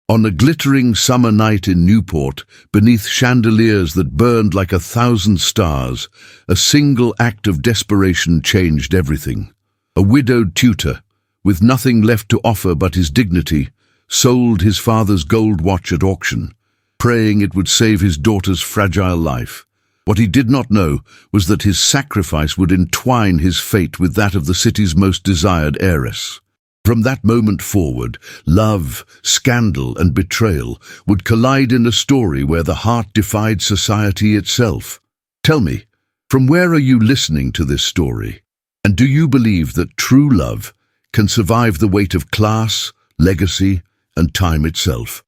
On a glittering summer night in Newport, beneath chandeliers that burned like 1,000 stars, a single act of desperation changed everything. A widowed tutor, with nothing left to offer but his dignity, sold his father's gold watch at auction, praying it would save his daughter's fragile life. What he did not know was that his sacrifice would entwine his fate with that of the city's most desired heiress. From that moment forward, love, scandal, and betrayal would collide in a story where the heart defied society itself. Tell me, from where are you listening to this story? And do you believe that true love can survive the weight of class, legacy, and time itself?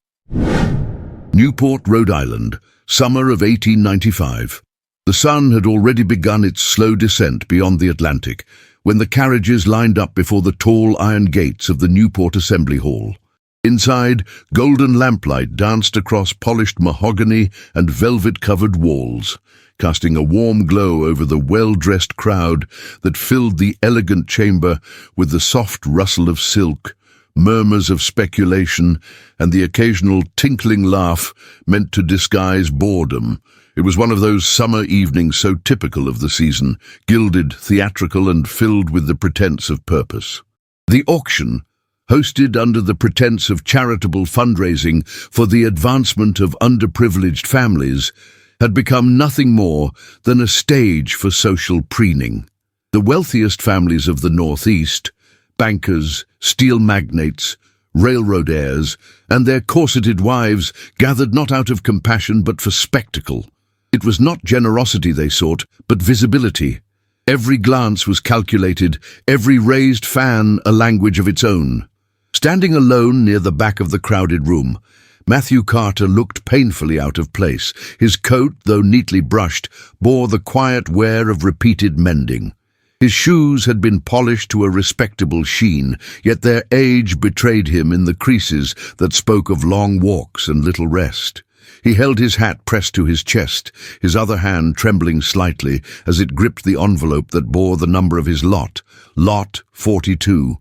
Newport, Rhode Island, summer of 1895. The sun had already begun its slow descent beyond the Atlantic, when the carriages lined up before the tall iron gates of the Newport Assembly Hall. Inside, golden lamplight danced across polished mahogany and velvet-covered walls, casting a warm glow over the well-dressed crowd that filled the elegant chamber with the soft rustle of silk, murmurs of speculation, and the occasional tinkling laugh meant to disguise boredom. It was one of those summer evenings so typical of the season, gilded, theatrical, and filled with the pretense of purpose. The auction, hosted under the pretense of charitable fundraising for the advancement of underprivileged families, had become nothing more than a stage for social preening. The wealthiest families of the Northeast, bankers, steel magnates, railroad heirs, and their corseted wives gathered not out of compassion but for spectacle. It was not generosity they sought, but visibility. Every glance was calculated, every raised fan a language of its own. Standing alone near the back of the crowded room, Matthew Carter looked painfully out of place. His coat, though neatly brushed, bore the quiet wear of repeated mending. His shoes had been polished to a respectable sheen, yet their age betrayed him in the creases that spoke of long walks and little rest. He held his hat pressed to his chest, his other hand trembling slightly as it gripped the envelope that bore the number of his lot, Lot 42.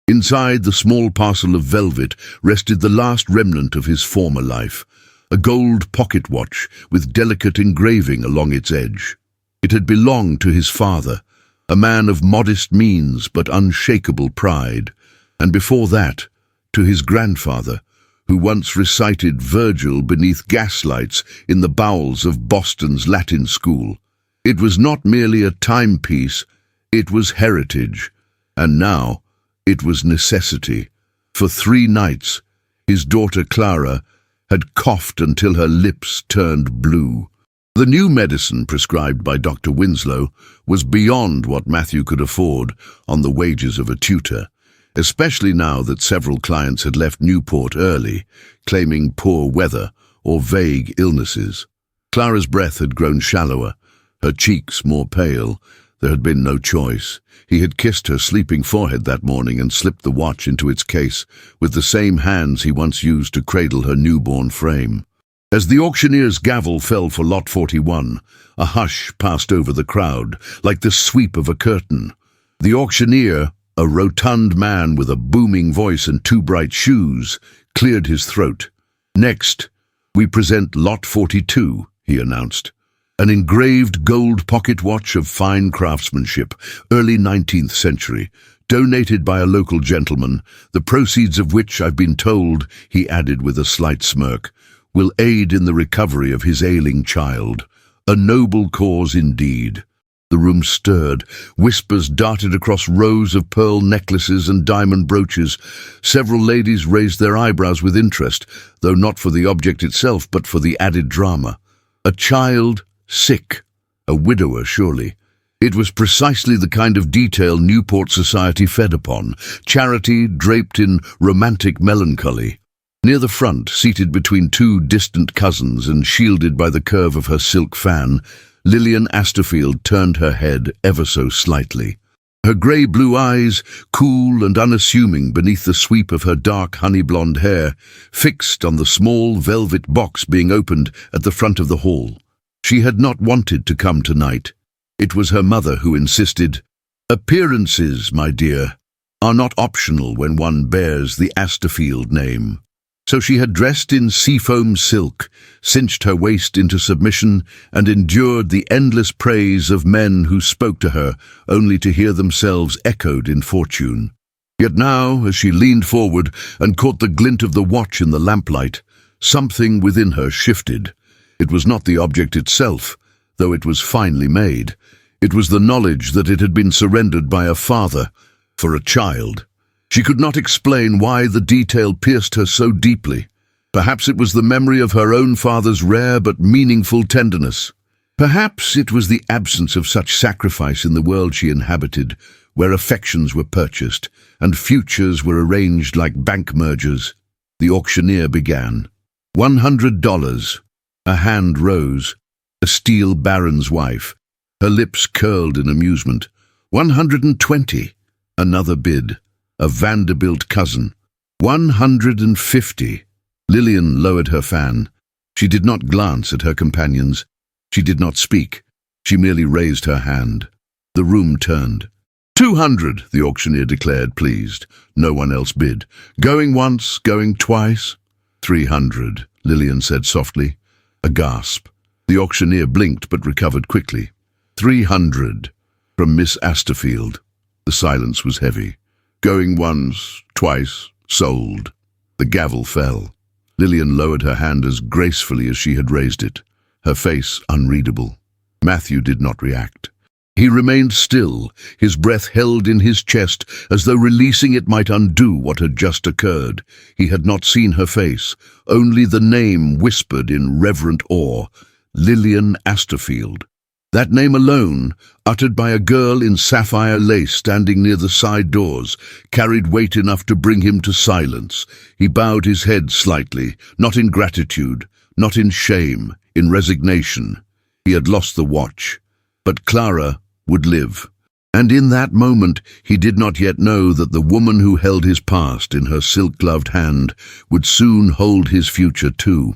Inside the small parcel of velvet rested the last remnant of his former life, a gold pocket watch with delicate engraving along its edge. It had belonged to his father, a man of modest means but unshakable pride, and before that, to his grandfather, who once recited Virgil beneath gaslights in the bowels of Boston's Latin school. It was not merely a timepiece, it was heritage, and now it was necessity. For 3 nights, his daughter Clara had coughed until her lips turned blue. The new medicine prescribed by Dr. Winslow was beyond what Matthew could afford on the wages of a tutor, especially now that several clients had left Newport early, claiming poor weather or vague illnesses. Clara's breath had grown shallower, her cheeks more pale. There had been no choice. He had kissed her sleeping forehead that morning and slipped the watch into its case with the same hands he once used to cradle her newborn frame. As the auctioneer's gavel fell for Lot 41, a hush passed over the crowd, like the sweep of a curtain. The auctioneer, a rotund man with a booming voice and 2 bright shoes, cleared his throat. "Next, we present Lot 42, he announced. An engraved gold pocket watch of fine craftsmanship, early 19th century, donated by a local gentleman, the proceeds of which, I've been told, he added with a slight smirk, will aid in the recovery of his ailing child. A noble cause indeed." The room stirred. Whispers darted across rows of pearl necklaces and diamond brooches. Several ladies raised their eyebrows with interest, though not for the object itself, but for the added drama. A child, sick. A widower, surely. It was precisely the kind of detail Newport society fed upon, charity draped in romantic melancholy. Near the front, seated between 2 distant cousins and shielded by the curve of her silk fan, Lillian Asterfield turned her head ever so slightly. Her grey-blue eyes, cool and unassuming beneath the sweep of her dark honey-blonde hair, fixed on the small velvet box being opened at the front of the hall. She had not wanted to come tonight. It was her mother who insisted, "Appearances, my dear, are not optional when one bears the Asterfield name." So she had dressed in seafoam silk, cinched her waist into submission, and endured the endless praise of men who spoke to her, only to hear themselves echoed in fortune. Yet now, as she leaned forward and caught the glint of the watch in the lamplight, something within her shifted. It was not the object itself, though it was finely made. It was the knowledge that it had been surrendered by a father for a child. She could not explain why the detail pierced her so deeply. Perhaps it was the memory of her own father's rare but meaningful tenderness. Perhaps it was the absence of such sacrifice in the world she inhabited, where affections were purchased and futures were arranged like bank mergers. The auctioneer began. $100. A hand rose. A steel baron's wife. Her lips curled in amusement. 120. Another bid. A Vanderbilt cousin. 150. Lillian lowered her fan. She did not glance at her companions. She did not speak. She merely raised her hand. The room turned. 200, the auctioneer declared, pleased. No one else bid. Going once, going twice. 300, Lillian said softly. A gasp. The auctioneer blinked but recovered quickly. 300, from Miss Asterfield. The silence was heavy. Going once, twice, sold. The gavel fell. Lillian lowered her hand as gracefully as she had raised it, her face unreadable. Matthew did not react. He remained still, his breath held in his chest as though releasing it might undo what had just occurred. He had not seen her face, only the name whispered in reverent awe. Lillian Asterfield. That name alone, uttered by a girl in sapphire lace standing near the side doors, carried weight enough to bring him to silence. He bowed his head slightly, not in gratitude, not in shame, in resignation. He had lost the watch, but Clara would live. And in that moment, he did not yet know that the woman who held his past in her silk-gloved hand would soon hold his future too.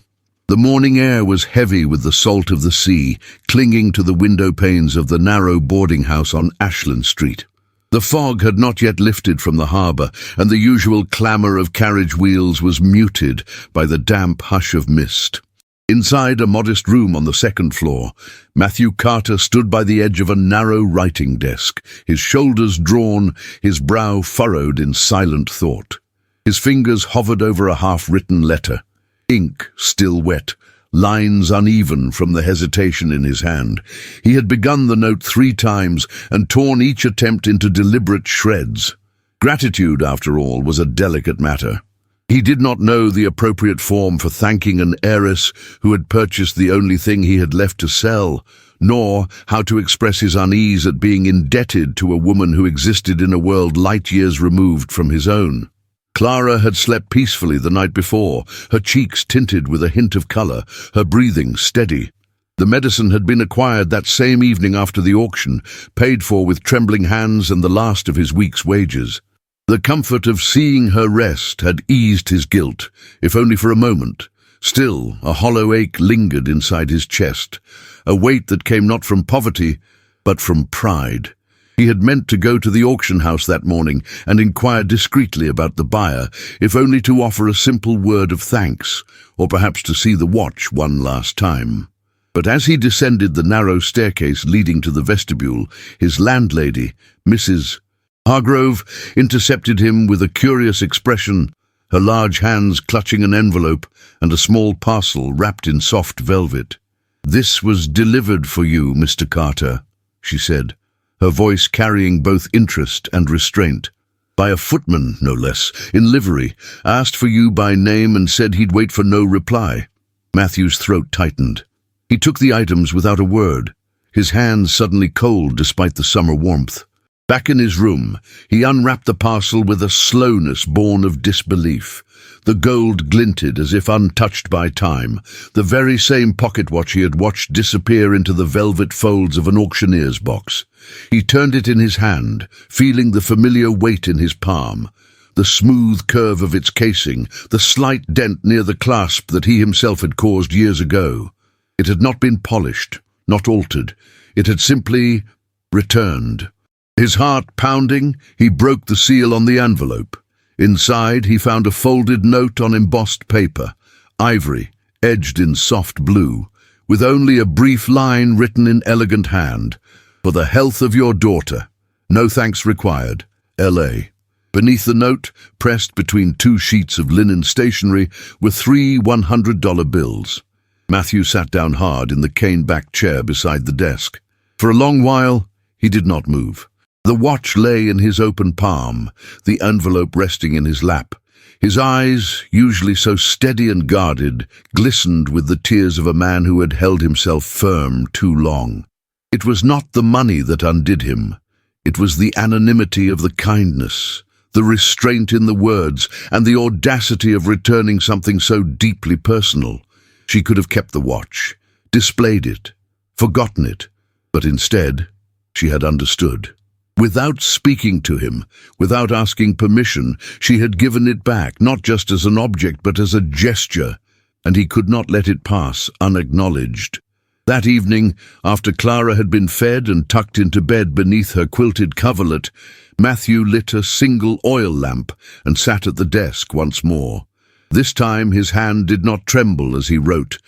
The morning air was heavy with the salt of the sea, clinging to the window panes of the narrow boarding house on Ashland Street. The fog had not yet lifted from the harbour, and the usual clamour of carriage wheels was muted by the damp hush of mist. Inside a modest room on the second floor, Matthew Carter stood by the edge of a narrow writing desk, his shoulders drawn, his brow furrowed in silent thought. His fingers hovered over a half-written letter. Ink still wet, lines uneven from the hesitation in his hand. He had begun the note 3 times and torn each attempt into deliberate shreds. Gratitude, after all, was a delicate matter. He did not know the appropriate form for thanking an heiress who had purchased the only thing he had left to sell, nor how to express his unease at being indebted to a woman who existed in a world light years removed from his own. Clara had slept peacefully the night before, her cheeks tinted with a hint of colour, her breathing steady. The medicine had been acquired that same evening after the auction, paid for with trembling hands and the last of his week's wages. The comfort of seeing her rest had eased his guilt, if only for a moment. Still, a hollow ache lingered inside his chest, a weight that came not from poverty, but from pride. He had meant to go to the auction house that morning and inquire discreetly about the buyer, if only to offer a simple word of thanks, or perhaps to see the watch one last time. But as he descended the narrow staircase leading to the vestibule, his landlady, Mrs. Hargrove, intercepted him with a curious expression, her large hands clutching an envelope and a small parcel wrapped in soft velvet. "This was delivered for you, Mr. Carter," she said, her voice carrying both interest and restraint. "By a footman, no less, in livery, asked for you by name and said he'd wait for no reply." Matthew's throat tightened. He took the items without a word, his hands suddenly cold despite the summer warmth. Back in his room, he unwrapped the parcel with a slowness born of disbelief. The gold glinted as if untouched by time, the very same pocket watch he had watched disappear into the velvet folds of an auctioneer's box. He turned it in his hand, feeling the familiar weight in his palm, the smooth curve of its casing, the slight dent near the clasp that he himself had caused years ago. It had not been polished, not altered. It had simply returned. His heart pounding, he broke the seal on the envelope. Inside, he found a folded note on embossed paper, ivory, edged in soft blue, with only a brief line written in elegant hand. For the health of your daughter. No thanks required. L.A. Beneath the note, pressed between two sheets of linen stationery, were 3 $100 bills. Matthew sat down hard in the cane-backed chair beside the desk. For a long while, he did not move. The watch lay in his open palm, the envelope resting in his lap. His eyes, usually so steady and guarded, glistened with the tears of a man who had held himself firm too long. It was not the money that undid him. It was the anonymity of the kindness, the restraint in the words, and the audacity of returning something so deeply personal. She could have kept the watch, displayed it, forgotten it, but instead, she had understood. Without speaking to him, without asking permission, she had given it back, not just as an object, but as a gesture, and he could not let it pass unacknowledged. That evening, after Clara had been fed and tucked into bed beneath her quilted coverlet, Matthew lit a single oil lamp and sat at the desk once more. This time his hand did not tremble as he wrote.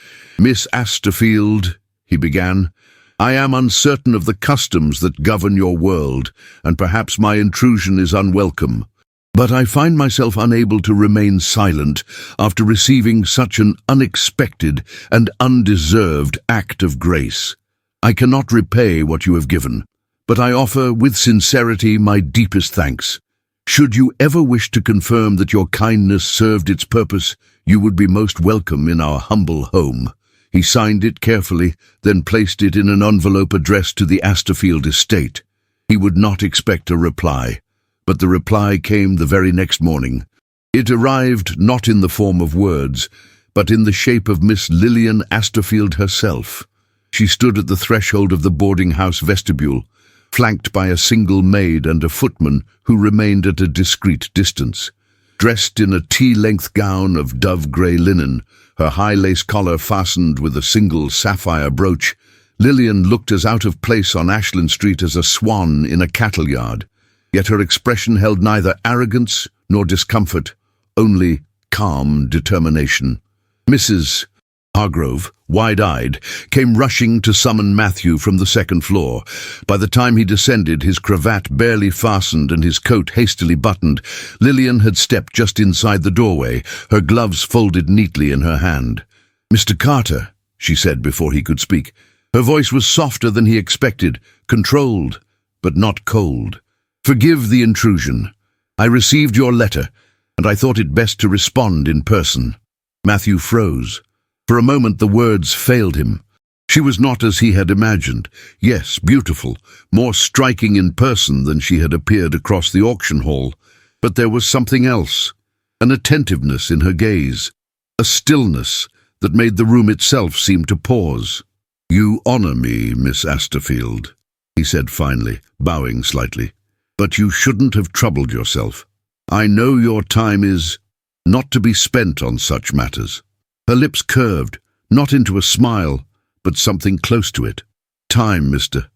"Miss Asterfield," he began, "I am uncertain of the customs that govern your world, and perhaps my intrusion is unwelcome. But I find myself unable to remain silent after receiving such an unexpected and undeserved act of grace. I cannot repay what you have given, but I offer with sincerity my deepest thanks. Should you ever wish to confirm that your kindness served its purpose, you would be most welcome in our humble home." He signed it carefully, then placed it in an envelope addressed to the Asterfield estate. He would not expect a reply, but the reply came the very next morning. It arrived not in the form of words, but in the shape of Miss Lillian Asterfield herself. She stood at the threshold of the boarding house vestibule, flanked by a single maid and a footman who remained at a discreet distance. Dressed in a tea-length gown of dove-grey linen, her high lace collar fastened with a single sapphire brooch, Lillian looked as out of place on Ashland Street as a swan in a cattle yard. Yet her expression held neither arrogance nor discomfort, only calm determination. Mrs. Hargrove, wide-eyed, came rushing to summon Matthew from the second floor. By the time he descended, his cravat barely fastened and his coat hastily buttoned, Lillian had stepped just inside the doorway, her gloves folded neatly in her hand. "Mr. Carter," she said before he could speak. Her voice was softer than he expected, controlled, but not cold. "Forgive the intrusion. I received your letter, and I thought it best to respond in person." Matthew froze. For a moment the words failed him. She was not as he had imagined. Yes, beautiful, more striking in person than she had appeared across the auction hall. But there was something else, an attentiveness in her gaze, a stillness that made the room itself seem to pause. "You honor me, Miss Asterfield," he said finally, bowing slightly. "But you shouldn't have troubled yourself. I know your time is not to be spent on such matters." Her lips curved, not into a smile, but something close to it. "Time, Mr.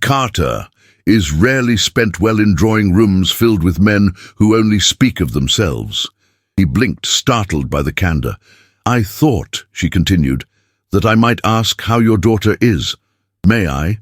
Carter, is rarely spent well in drawing rooms filled with men who only speak of themselves." He blinked, startled by the candor. "I thought," she continued, "that I might ask how your daughter is. May I?"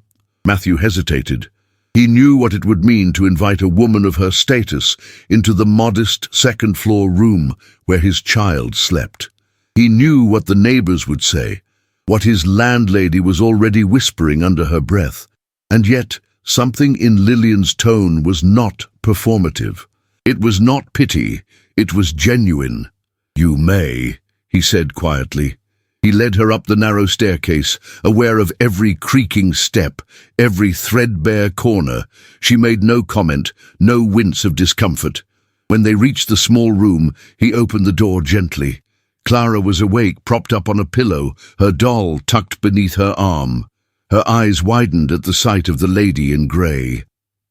Matthew hesitated. He knew what it would mean to invite a woman of her status into the modest second-floor room where his child slept. He knew what the neighbors would say, what his landlady was already whispering under her breath, and yet something in Lillian's tone was not performative. It was not pity, it was genuine. "You may," he said quietly. He led her up the narrow staircase, aware of every creaking step, every threadbare corner. She made no comment, no wince of discomfort. When they reached the small room, he opened the door gently. Clara was awake, propped up on a pillow, her doll tucked beneath her arm. Her eyes widened at the sight of the lady in grey.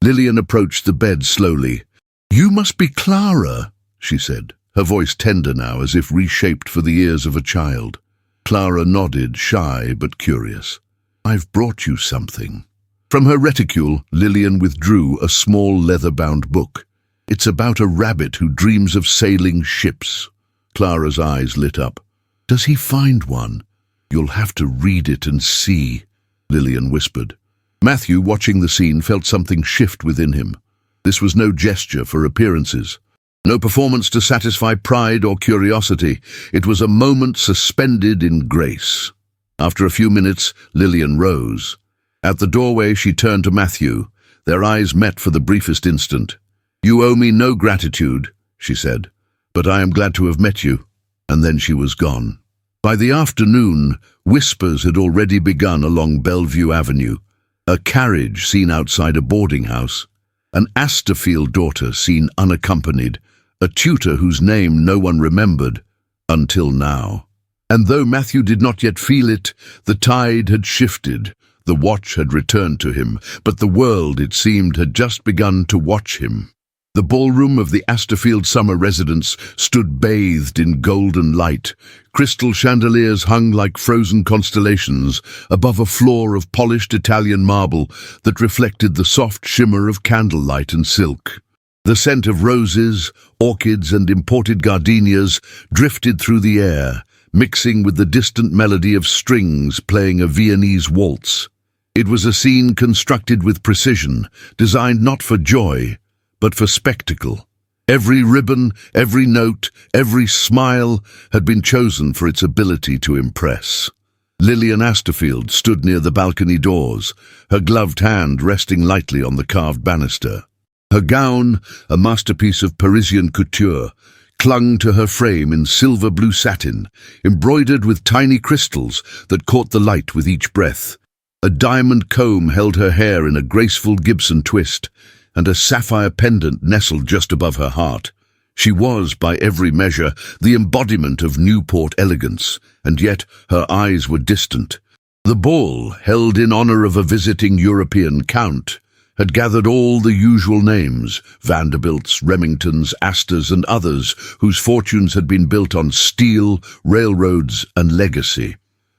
Lillian approached the bed slowly. "You must be Clara," she said, her voice tender now, as if reshaped for the ears of a child. Clara nodded, shy but curious. "I've brought you something." From her reticule, Lillian withdrew a small leather-bound book. It's about a rabbit who dreams of sailing ships. Clara's eyes lit up. Does he find one? You'll have to read it and see, Lillian whispered. Matthew, watching the scene, felt something shift within him. This was no gesture for appearances. No performance to satisfy pride or curiosity. It was a moment suspended in grace. After a few minutes, Lillian rose. At the doorway, she turned to Matthew. Their eyes met for the briefest instant. "You owe me no gratitude," she said, "but I am glad to have met you." And then she was gone. By the afternoon, whispers had already begun along Bellevue Avenue. A carriage seen outside a boarding house. An Asterfield daughter seen unaccompanied. A tutor whose name no one remembered, until now. And though Matthew did not yet feel it, the tide had shifted. The watch had returned to him, but the world, it seemed, had just begun to watch him. The ballroom of the Asterfield summer residence stood bathed in golden light. Crystal chandeliers hung like frozen constellations above a floor of polished Italian marble that reflected the soft shimmer of candlelight and silk. The scent of roses, orchids, and imported gardenias drifted through the air, mixing with the distant melody of strings playing a Viennese waltz. It was a scene constructed with precision, designed not for joy, but for spectacle. Every ribbon, every note, every smile had been chosen for its ability to impress. Lillian Asterfield stood near the balcony doors, her gloved hand resting lightly on the carved banister. Her gown, a masterpiece of Parisian couture, clung to her frame in silver blue satin, embroidered with tiny crystals that caught the light with each breath. A diamond comb held her hair in a graceful Gibson twist, and a sapphire pendant nestled just above her heart. She was, by every measure, the embodiment of Newport elegance, and yet her eyes were distant. The ball, held in honor of a visiting European count, had gathered all the usual names, Vanderbilts, Remingtons, Astors, and others whose fortunes had been built on steel, railroads, and legacy.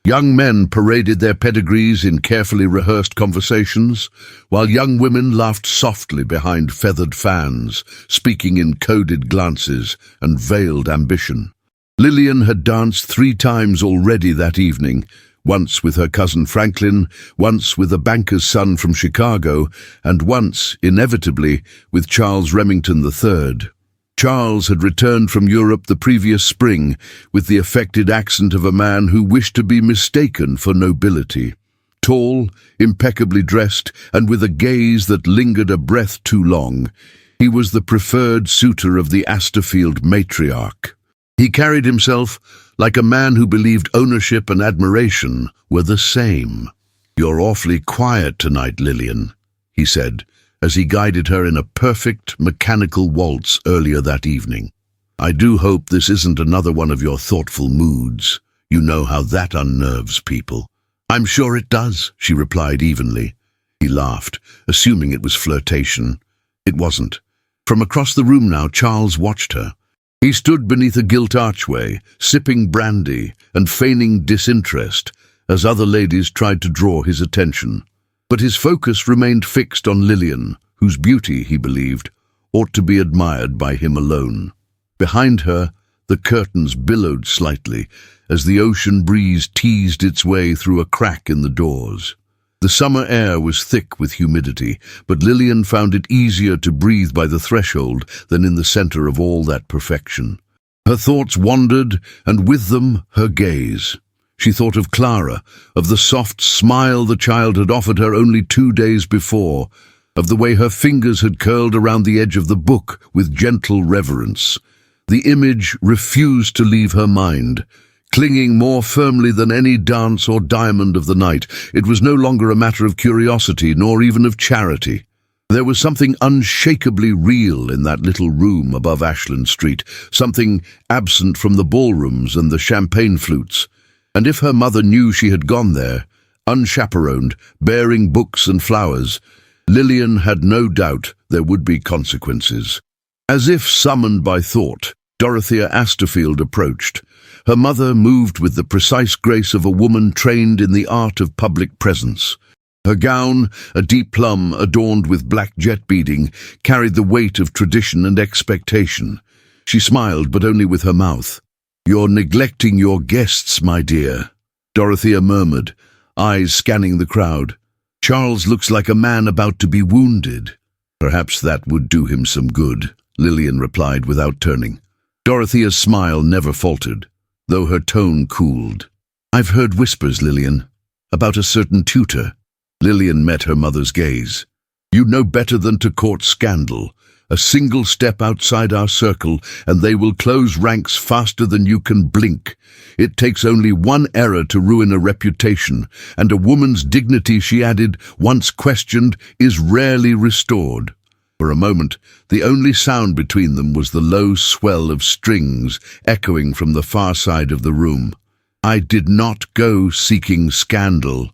Young men paraded their pedigrees in carefully rehearsed conversations, while young women laughed softly behind feathered fans, speaking in coded glances and veiled ambition. Lillian had danced 3 times already that evening, once with her cousin Franklin, once with a banker's son from Chicago, and once, inevitably, with Charles Remington III. Charles had returned from Europe the previous spring with the affected accent of a man who wished to be mistaken for nobility. Tall, impeccably dressed, and with a gaze that lingered a breath too long, he was the preferred suitor of the Asterfield matriarch. He carried himself like a man who believed ownership and admiration were the same. "You're awfully quiet tonight, Lillian," he said, as he guided her in a perfect, mechanical waltz earlier that evening. "I do hope this isn't another one of your thoughtful moods. You know how that unnerves people." "I'm sure it does," she replied evenly. He laughed, assuming it was flirtation. It wasn't. From across the room now, Charles watched her. He stood beneath a gilt archway, sipping brandy and feigning disinterest, as other ladies tried to draw his attention. But his focus remained fixed on Lillian, whose beauty, he believed, ought to be admired by him alone. Behind her, the curtains billowed slightly as the ocean breeze teased its way through a crack in the doors. The summer air was thick with humidity, but Lillian found it easier to breathe by the threshold than in the center of all that perfection. Her thoughts wandered, and with them her gaze. She thought of Clara, of the soft smile the child had offered her only 2 days before, of the way her fingers had curled around the edge of the book with gentle reverence. The image refused to leave her mind. Clinging more firmly than any dance or diamond of the night, it was no longer a matter of curiosity nor even of charity. There was something unshakably real in that little room above Ashland Street, something absent from the ballrooms and the champagne flutes. And if her mother knew she had gone there, unchaperoned, bearing books and flowers, Lillian had no doubt there would be consequences. As if summoned by thought, Dorothea Asterfield approached. Her mother moved with the precise grace of a woman trained in the art of public presence. Her gown, a deep plum adorned with black jet beading, carried the weight of tradition and expectation. She smiled, but only with her mouth. "You're neglecting your guests, my dear," Dorothea murmured, eyes scanning the crowd. "Charles looks like a man about to be wounded." "Perhaps that would do him some good," Lillian replied without turning. Dorothea's smile never faltered, though her tone cooled. "I've heard whispers, Lillian, about a certain tutor." Lillian met her mother's gaze. "You know better than to court scandal. A single step outside our circle, and they will close ranks faster than you can blink. It takes only one error to ruin a reputation, and a woman's dignity," she added, "once questioned, is rarely restored." For a moment, the only sound between them was the low swell of strings echoing from the far side of the room. "I did not go seeking scandal,"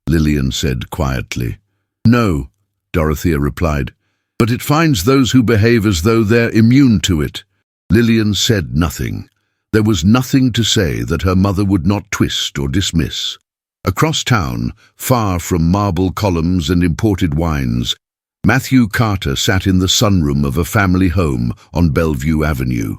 Lillian said quietly. "No," Dorothea replied, "but it finds those who behave as though they're immune to it." Lillian said nothing. There was nothing to say that her mother would not twist or dismiss. Across town, far from marble columns and imported wines, Matthew Carter sat in the sunroom of a family home on Bellevue Avenue.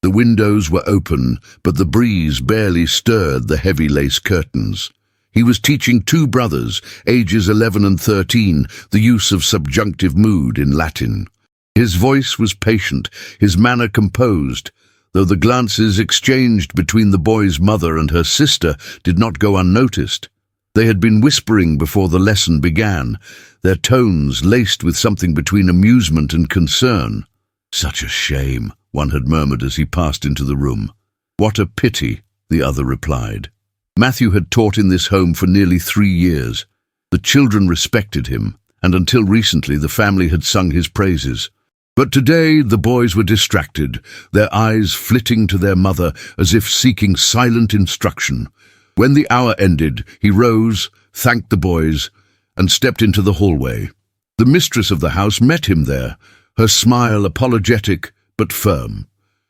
The windows were open, but the breeze barely stirred the heavy lace curtains. He was teaching two brothers, ages 11 and 13, the use of subjunctive mood in Latin. His voice was patient, his manner composed, though the glances exchanged between the boy's mother and her sister did not go unnoticed. They had been whispering before the lesson began, their tones laced with something between amusement and concern. "Such a shame," one had murmured as he passed into the room. "What a pity," the other replied. Matthew had taught in this home for nearly 3 years. The children respected him, and until recently the family had sung his praises. But today the boys were distracted, their eyes flitting to their mother as if seeking silent instruction. When the hour ended, he rose, thanked the boys, and stepped into the hallway. The mistress of the house met him there, her smile apologetic but firm.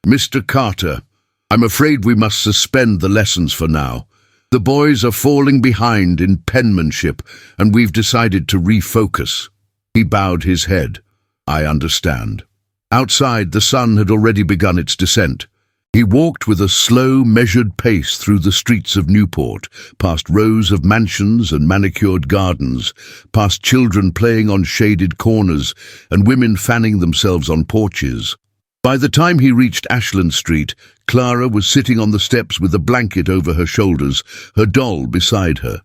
"Mr. Carter, I'm afraid we must suspend the lessons for now. The boys are falling behind in penmanship, and we've decided to refocus." He bowed his head. "I understand." Outside, the sun had already begun its descent. He walked with a slow, measured pace through the streets of Newport, past rows of mansions and manicured gardens, past children playing on shaded corners and women fanning themselves on porches. By the time he reached Ashland Street, Clara was sitting on the steps with a blanket over her shoulders, her doll beside her.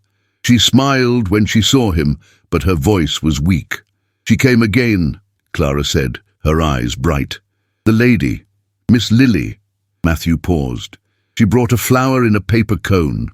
She smiled when she saw him, but her voice was weak. "She came again," Clara said, her eyes bright. "The lady, Miss Lily." Matthew paused. "She brought a flower in a paper cone,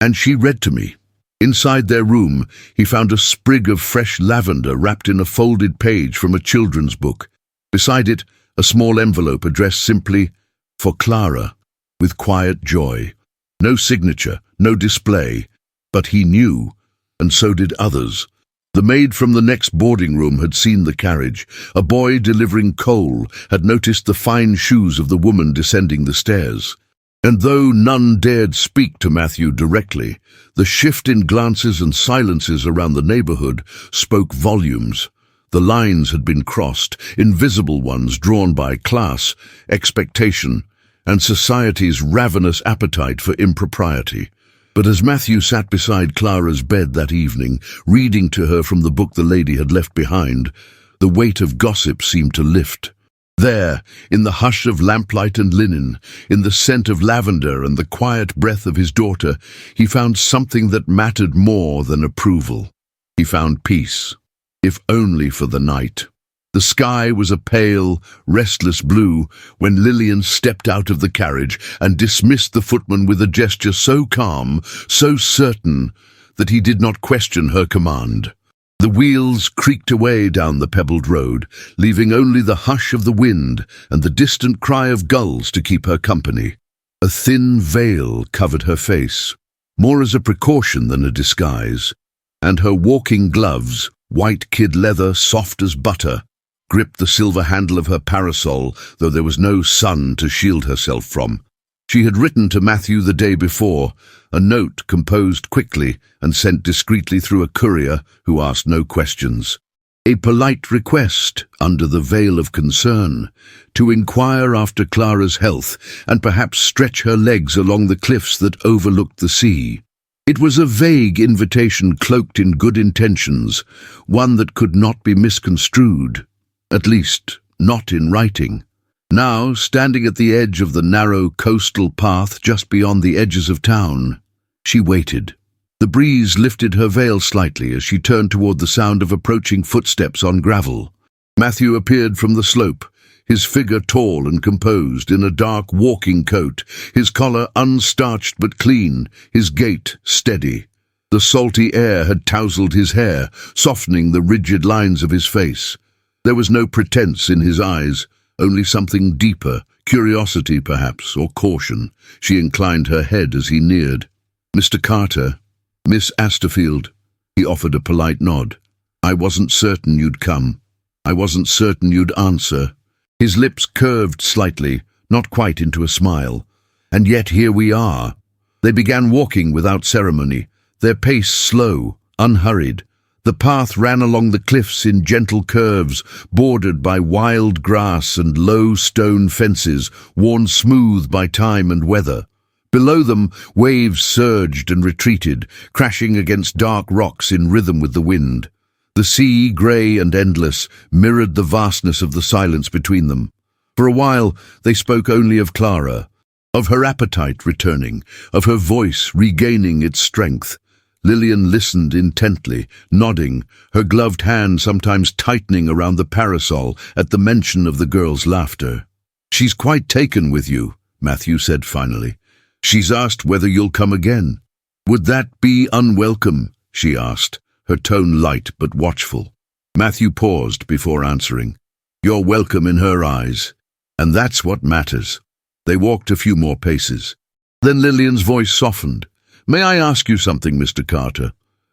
and she read to me." Inside their room, he found a sprig of fresh lavender wrapped in a folded page from a children's book. Beside it, a small envelope addressed simply, "For Clara," with quiet joy. No signature, no display, but he knew, and so did others. The maid from the next boarding room had seen the carriage. A boy delivering coal had noticed the fine shoes of the woman descending the stairs. And though none dared speak to Matthew directly, the shift in glances and silences around the neighborhood spoke volumes. The lines had been crossed, invisible ones drawn by class, expectation, and society's ravenous appetite for impropriety. But as Matthew sat beside Clara's bed that evening, reading to her from the book the lady had left behind, the weight of gossip seemed to lift. There, in the hush of lamplight and linen, in the scent of lavender and the quiet breath of his daughter, he found something that mattered more than approval. He found peace. If only for the night. The sky was a pale, restless blue when Lillian stepped out of the carriage and dismissed the footman with a gesture so calm, so certain, that he did not question her command. The wheels creaked away down the pebbled road, leaving only the hush of the wind and the distant cry of gulls to keep her company. A thin veil covered her face, more as a precaution than a disguise, and her walking gloves, white kid leather soft as butter, gripped the silver handle of her parasol, though there was no sun to shield herself from. She had written to Matthew the day before, a note composed quickly and sent discreetly through a courier who asked no questions. A polite request, under the veil of concern, to inquire after Clara's health and perhaps stretch her legs along the cliffs that overlooked the sea. It was a vague invitation cloaked in good intentions, one that could not be misconstrued, at least not in writing. Now, standing at the edge of the narrow coastal path just beyond the edges of town, she waited. The breeze lifted her veil slightly as she turned toward the sound of approaching footsteps on gravel. Matthew appeared from the slope, his figure tall and composed in a dark walking coat, his collar unstarched but clean, his gait steady. The salty air had tousled his hair, softening the rigid lines of his face. There was no pretense in his eyes, only something deeper, curiosity perhaps, or caution. She inclined her head as he neared. "Mr. Carter, Miss Asterfield." He offered a polite nod. "I wasn't certain you'd come. I wasn't certain you'd answer." His lips curved slightly, not quite into a smile. "And yet here we are." They began walking without ceremony, their pace slow, unhurried. The path ran along the cliffs in gentle curves, bordered by wild grass and low stone fences, worn smooth by time and weather. Below them, waves surged and retreated, crashing against dark rocks in rhythm with the wind. The sea, grey and endless, mirrored the vastness of the silence between them. For a while, they spoke only of Clara, of her appetite returning, of her voice regaining its strength. Lillian listened intently, nodding, her gloved hand sometimes tightening around the parasol at the mention of the girl's laughter. "She's quite taken with you," Matthew said finally. "She's asked whether you'll come again." "Would that be unwelcome?" she asked, her tone light but watchful. Matthew paused before answering. "You're welcome in her eyes, and that's what matters." They walked a few more paces. Then Lillian's voice softened. "May I ask you something, Mr. Carter?"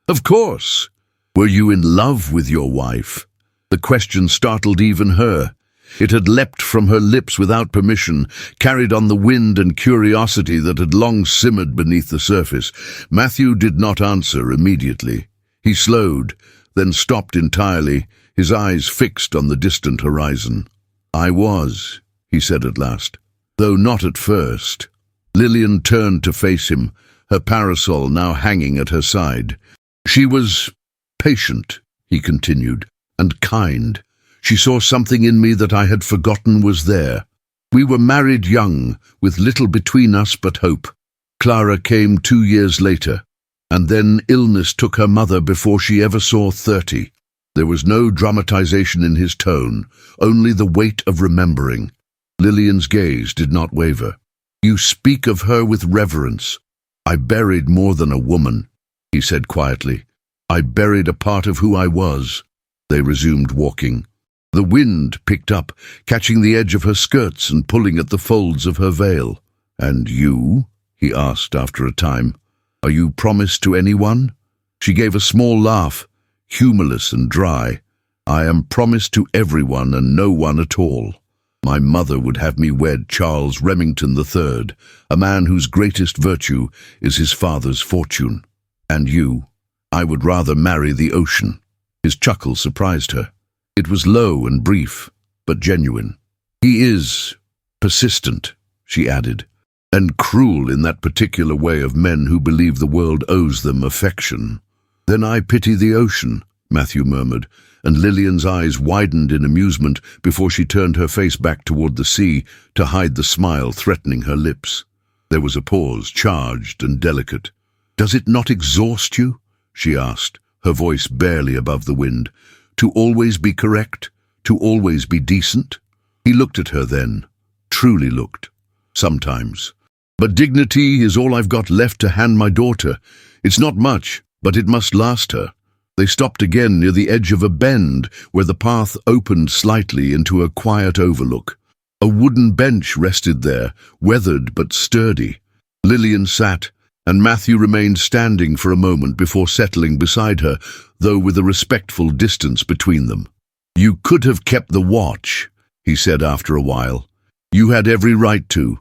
"Of course." "Were you in love with your wife?" The question startled even her. It had leapt from her lips without permission, carried on the wind and curiosity that had long simmered beneath the surface. Matthew did not answer immediately. He slowed, then stopped entirely, his eyes fixed on the distant horizon. "I was," he said at last, "though not at first." Lillian turned to face him, her parasol now hanging at her side. "She was patient," he continued, "and kind. She saw something in me that I had forgotten was there. We were married young, with little between us but hope. Clara came 2 years later, and then illness took her mother before she ever saw 30. There was no dramatization in his tone, only the weight of remembering. Lillian's gaze did not waver. "You speak of her with reverence." "I buried more than a woman," he said quietly. "I buried a part of who I was." They resumed walking. The wind picked up, catching the edge of her skirts and pulling at the folds of her veil. "And you?" he asked after a time. "Are you promised to anyone?" She gave a small laugh, humorless and dry. "I am promised to everyone and no one at all. My mother would have me wed Charles Remington III, a man whose greatest virtue is his father's fortune. And you? I would rather marry the ocean." His chuckle surprised her. It was low and brief, but genuine. "He is persistent," she added, "and cruel in that particular way of men who believe the world owes them affection." "Then I pity the ocean," Matthew murmured, and Lillian's eyes widened in amusement before she turned her face back toward the sea to hide the smile threatening her lips. There was a pause, charged and delicate. "Does it not exhaust you?" she asked, her voice barely above the wind. "To always be correct? To always be decent?" He looked at her then, truly looked. "Sometimes. But dignity is all I've got left to hand my daughter. It's not much, but it must last her." They stopped again near the edge of a bend where the path opened slightly into a quiet overlook. A wooden bench rested there, weathered but sturdy. Lillian sat, and Matthew remained standing for a moment before settling beside her, though with a respectful distance between them. "You could have kept the watch," he said after a while. "You had every right to.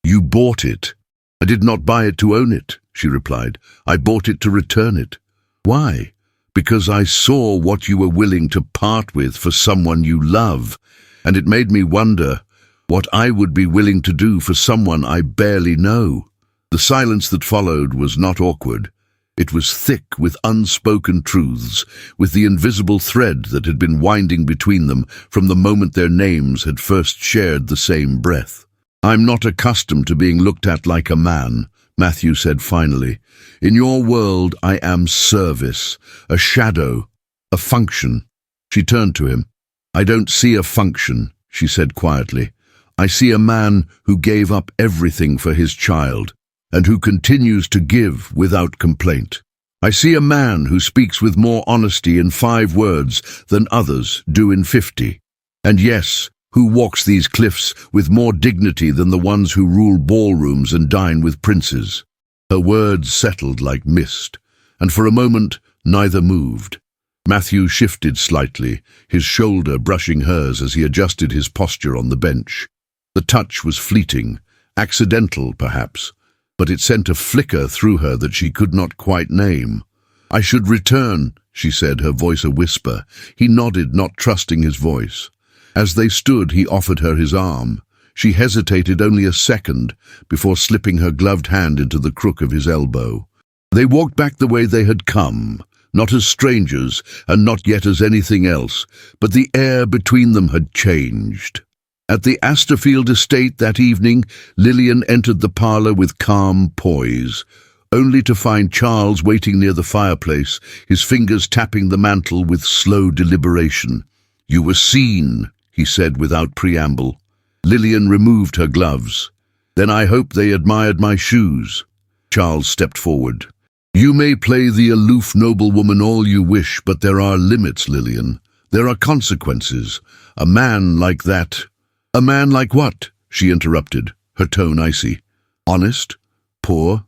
You bought it. I did not buy it to own it, she replied. I bought it to return it. Why? Because I saw what you were willing to part with for someone you love, and it made me wonder what I would be willing to do for someone I barely know. The silence that followed was not awkward. It was thick with unspoken truths, with the invisible thread that had been winding between them from the moment their names had first shared the same breath. I'm not accustomed to being looked at like a man, Matthew said finally. In your world, I am service, a shadow, a function. She turned to him. I don't see a function, she said quietly. I see a man who gave up everything for his child, and who continues to give without complaint. I see a man who speaks with more honesty in 5 words than others do in 50. And yes, who walks these cliffs with more dignity than the ones who rule ballrooms and dine with princes. Her words settled like mist, and for a moment neither moved. Matthew shifted slightly, his shoulder brushing hers as he adjusted his posture on the bench. The touch was fleeting, accidental perhaps, but it sent a flicker through her that she could not quite name. I should return, she said, her voice a whisper. He nodded, not trusting his voice. As they stood, he offered her his arm. She hesitated only a second before slipping her gloved hand into the crook of his elbow. They walked back the way they had come, not as strangers and not yet as anything else, but the air between them had changed. At the Astorfield estate that evening, Lillian entered the parlour with calm poise, only to find Charles waiting near the fireplace, his fingers tapping the mantel with slow deliberation. You were seen, he said without preamble. Lillian removed her gloves. Then I hope they admired my shoes. Charles stepped forward. You may play the aloof noblewoman all you wish, but there are limits, Lillian. There are consequences. A man like that... A man like what? She interrupted, her tone icy. Honest? Poor?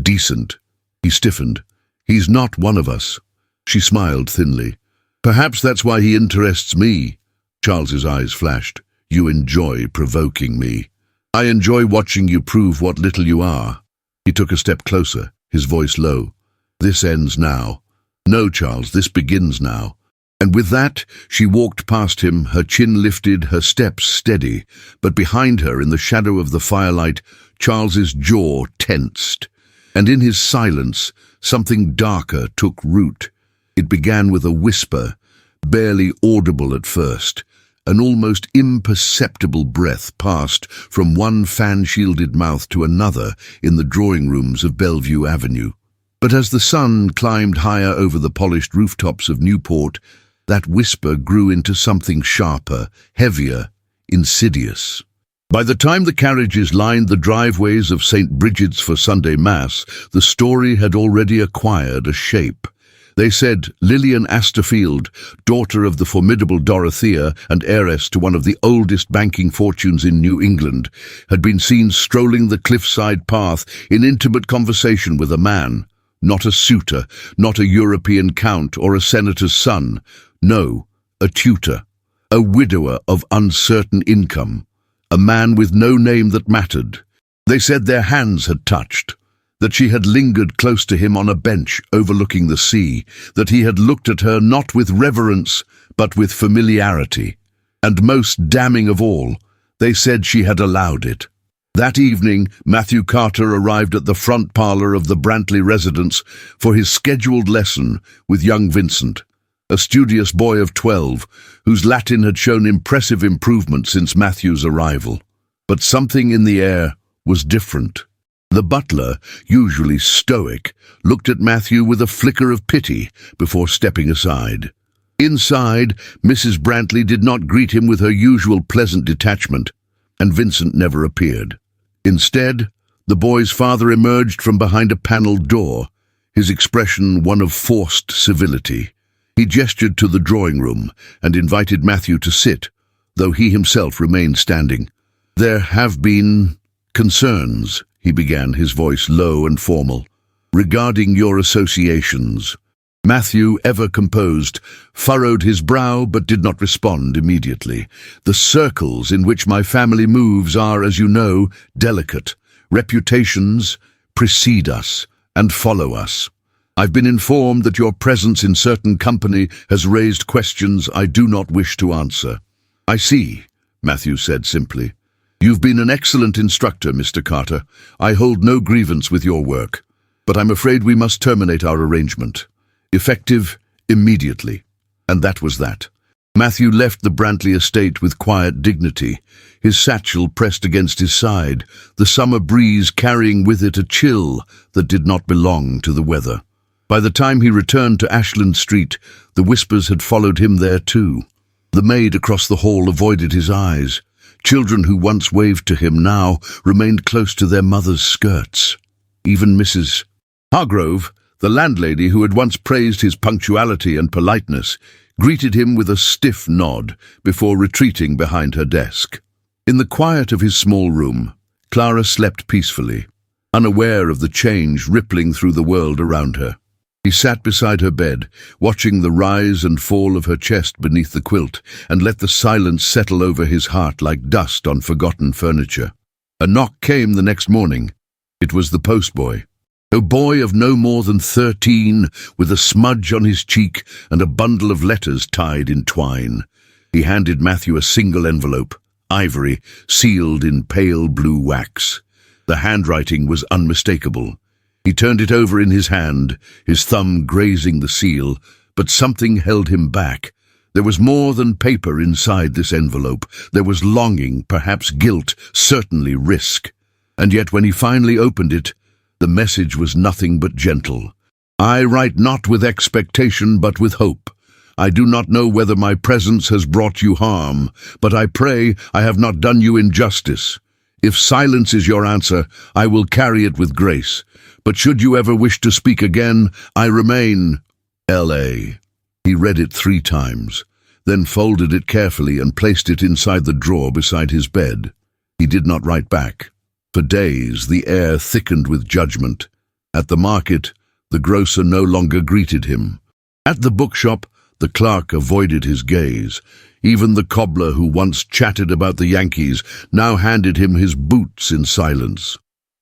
Decent? He stiffened. He's not one of us. She smiled thinly. Perhaps that's why he interests me. Charles's eyes flashed. You enjoy provoking me. I enjoy watching you prove what little you are. He took a step closer, his voice low. This ends now. No, Charles, this begins now. And with that, she walked past him, her chin lifted, her steps steady, but behind her, in the shadow of the firelight, Charles's jaw tensed. And in his silence, something darker took root. It began with a whisper, barely audible at first. An almost imperceptible breath passed from one fan-shielded mouth to another in the drawing rooms of Bellevue Avenue. But as the sun climbed higher over the polished rooftops of Newport, that whisper grew into something sharper, heavier, insidious. By the time the carriages lined the driveways of St. Bridget's for Sunday Mass, the story had already acquired a shape. They said Lillian Astorfield, daughter of the formidable Dorothea and heiress to one of the oldest banking fortunes in New England, had been seen strolling the cliffside path in intimate conversation with a man, not a suitor, not a European count or a senator's son. No, a tutor, a widower of uncertain income, a man with no name that mattered. They said their hands had touched, that she had lingered close to him on a bench overlooking the sea, that he had looked at her not with reverence but with familiarity. And most damning of all, they said she had allowed it. That evening, Matthew Carter arrived at the front parlour of the Brantley residence for his scheduled lesson with young Vincent, a studious boy of 12, whose Latin had shown impressive improvement since Matthew's arrival. But something in the air was different. The butler, usually stoic, looked at Matthew with a flicker of pity before stepping aside. Inside, Mrs. Brantley did not greet him with her usual pleasant detachment, and Vincent never appeared. Instead, the boy's father emerged from behind a panelled door, his expression one of forced civility. He gestured to the drawing room and invited Matthew to sit, though he himself remained standing. There have been concerns, he began, his voice low and formal, regarding your associations. Matthew, ever composed, furrowed his brow but did not respond immediately. The circles in which my family moves are, as you know, delicate. Reputations precede us and follow us. I've been informed that your presence in certain company has raised questions I do not wish to answer. I see, Matthew said simply. You've been an excellent instructor, Mr. Carter. I hold no grievance with your work, but I'm afraid we must terminate our arrangement. Effective immediately. And that was that. Matthew left the Brantley estate with quiet dignity, his satchel pressed against his side, the summer breeze carrying with it a chill that did not belong to the weather. By the time he returned to Ashland Street, the whispers had followed him there too. The maid across the hall avoided his eyes. Children who once waved to him now remained close to their mothers' skirts. Even Mrs. Hargrove, the landlady who had once praised his punctuality and politeness, greeted him with a stiff nod before retreating behind her desk. In the quiet of his small room, Clara slept peacefully, unaware of the change rippling through the world around her. He sat beside her bed, watching the rise and fall of her chest beneath the quilt, and let the silence settle over his heart like dust on forgotten furniture. A knock came the next morning. It was the postboy. A boy of no more than 13, with a smudge on his cheek and a bundle of letters tied in twine. He handed Matthew a single envelope, ivory, sealed in pale blue wax. The handwriting was unmistakable. He turned it over in his hand, his thumb grazing the seal, but something held him back. There was more than paper inside this envelope. There was longing, perhaps guilt, certainly risk. And yet when he finally opened it, the message was nothing but gentle. I write not with expectation but with hope. I do not know whether my presence has brought you harm, but I pray I have not done you injustice. If silence is your answer, I will carry it with grace. But should you ever wish to speak again, I remain L.A. He read it 3 times, then folded it carefully and placed it inside the drawer beside his bed. He did not write back. For days, the air thickened with judgment. At the market, the grocer no longer greeted him. At the bookshop, the clerk avoided his gaze. Even the cobbler who once chatted about the Yankees now handed him his boots in silence.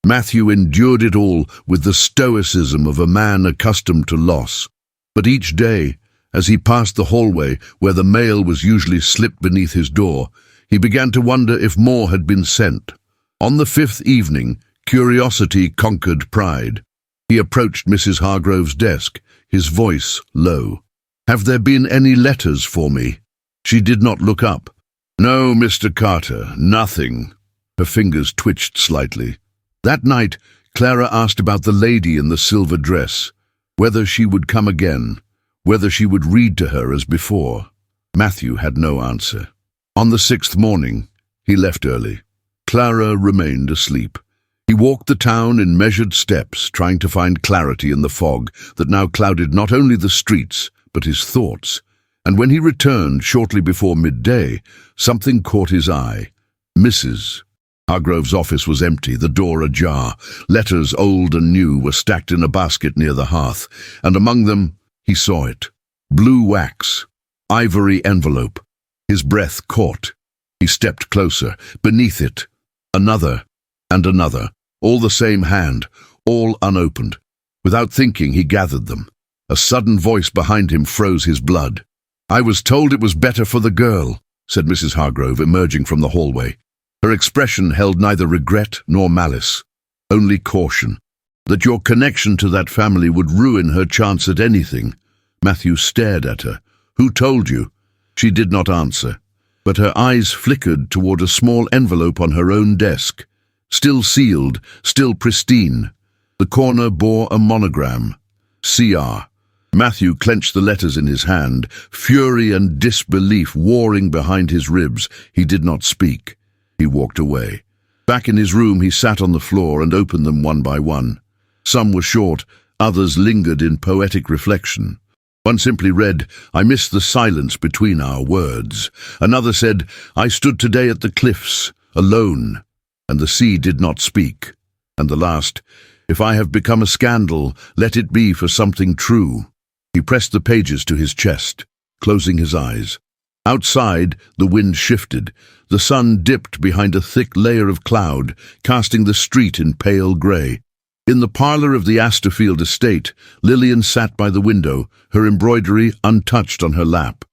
Matthew endured it all with the stoicism of a man accustomed to loss. But each day, as he passed the hallway where the mail was usually slipped beneath his door, he began to wonder if more had been sent. On the 5th evening, curiosity conquered pride. He approached Mrs. Hargrove's desk, his voice low. "Have there been any letters for me?" She did not look up. "No, Mr. Carter, nothing." Her fingers twitched slightly. That night, Clara asked about the lady in the silver dress, whether she would come again, whether she would read to her as before. Matthew had no answer. On the 6th morning, he left early. Clara remained asleep. He walked the town in measured steps, trying to find clarity in the fog that now clouded not only the streets, but his thoughts. And when he returned shortly before midday, something caught his eye. Mrs. Hargrove's office was empty, the door ajar. Letters, old and new, were stacked in a basket near the hearth, and among them he saw it. Blue wax, ivory envelope. His breath caught. He stepped closer. Beneath it, another and another, all the same hand, all unopened. Without thinking, he gathered them. A sudden voice behind him froze his blood. "I was told it was better for the girl," said Mrs. Hargrove, emerging from the hallway. Her expression held neither regret nor malice, only caution. That your connection to that family would ruin her chance at anything. Matthew stared at her. "Who told you?" She did not answer, but her eyes flickered toward a small envelope on her own desk. Still sealed, still pristine. The corner bore a monogram. C.R. Matthew clenched the letters in his hand, fury and disbelief warring behind his ribs. He did not speak. He walked away. Back in his room, he sat on the floor and opened them one by one. Some were short, others lingered in poetic reflection. One simply read, "I miss the silence between our words." Another said, "I stood today at the cliffs, alone, and the sea did not speak." And the last, "If I have become a scandal, let it be for something true." He pressed the pages to his chest, closing his eyes. Outside, the wind shifted. The sun dipped behind a thick layer of cloud, casting the street in pale grey. In the parlour of the Asterfield estate, Lillian sat by the window, her embroidery untouched on her lap.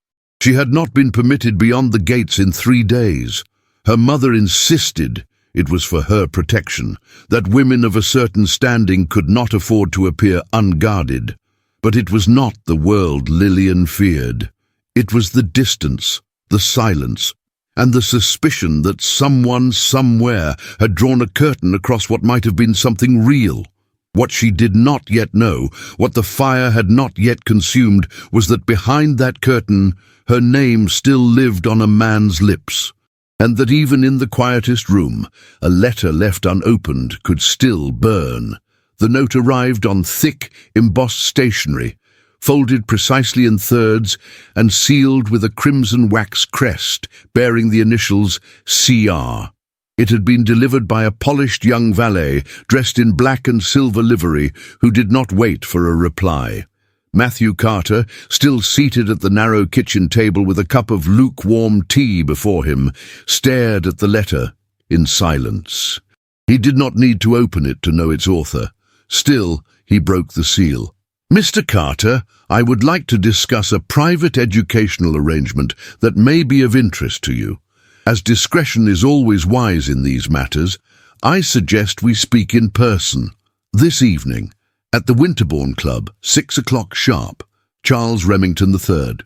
She had not been permitted beyond the gates in 3 days. Her mother insisted, it was for her protection, that women of a certain standing could not afford to appear unguarded. But it was not the world Lillian feared. It was the distance, the silence, and the suspicion that someone somewhere had drawn a curtain across what might have been something real. What she did not yet know, what the fire had not yet consumed, was that behind that curtain her name still lived on a man's lips, and that even in the quietest room, a letter left unopened could still burn. The note arrived on thick, embossed stationery, folded precisely in thirds and sealed with a crimson wax crest bearing the initials CR. It had been delivered by a polished young valet dressed in black and silver livery who did not wait for a reply. Matthew Carter, still seated at the narrow kitchen table with a cup of lukewarm tea before him, stared at the letter in silence. He did not need to open it to know its author. Still, he broke the seal. "Mr. Carter, I would like to discuss a private educational arrangement that may be of interest to you. As discretion is always wise in these matters, I suggest we speak in person. This evening, at the Winterbourne Club, 6 o'clock sharp, Charles Remington III."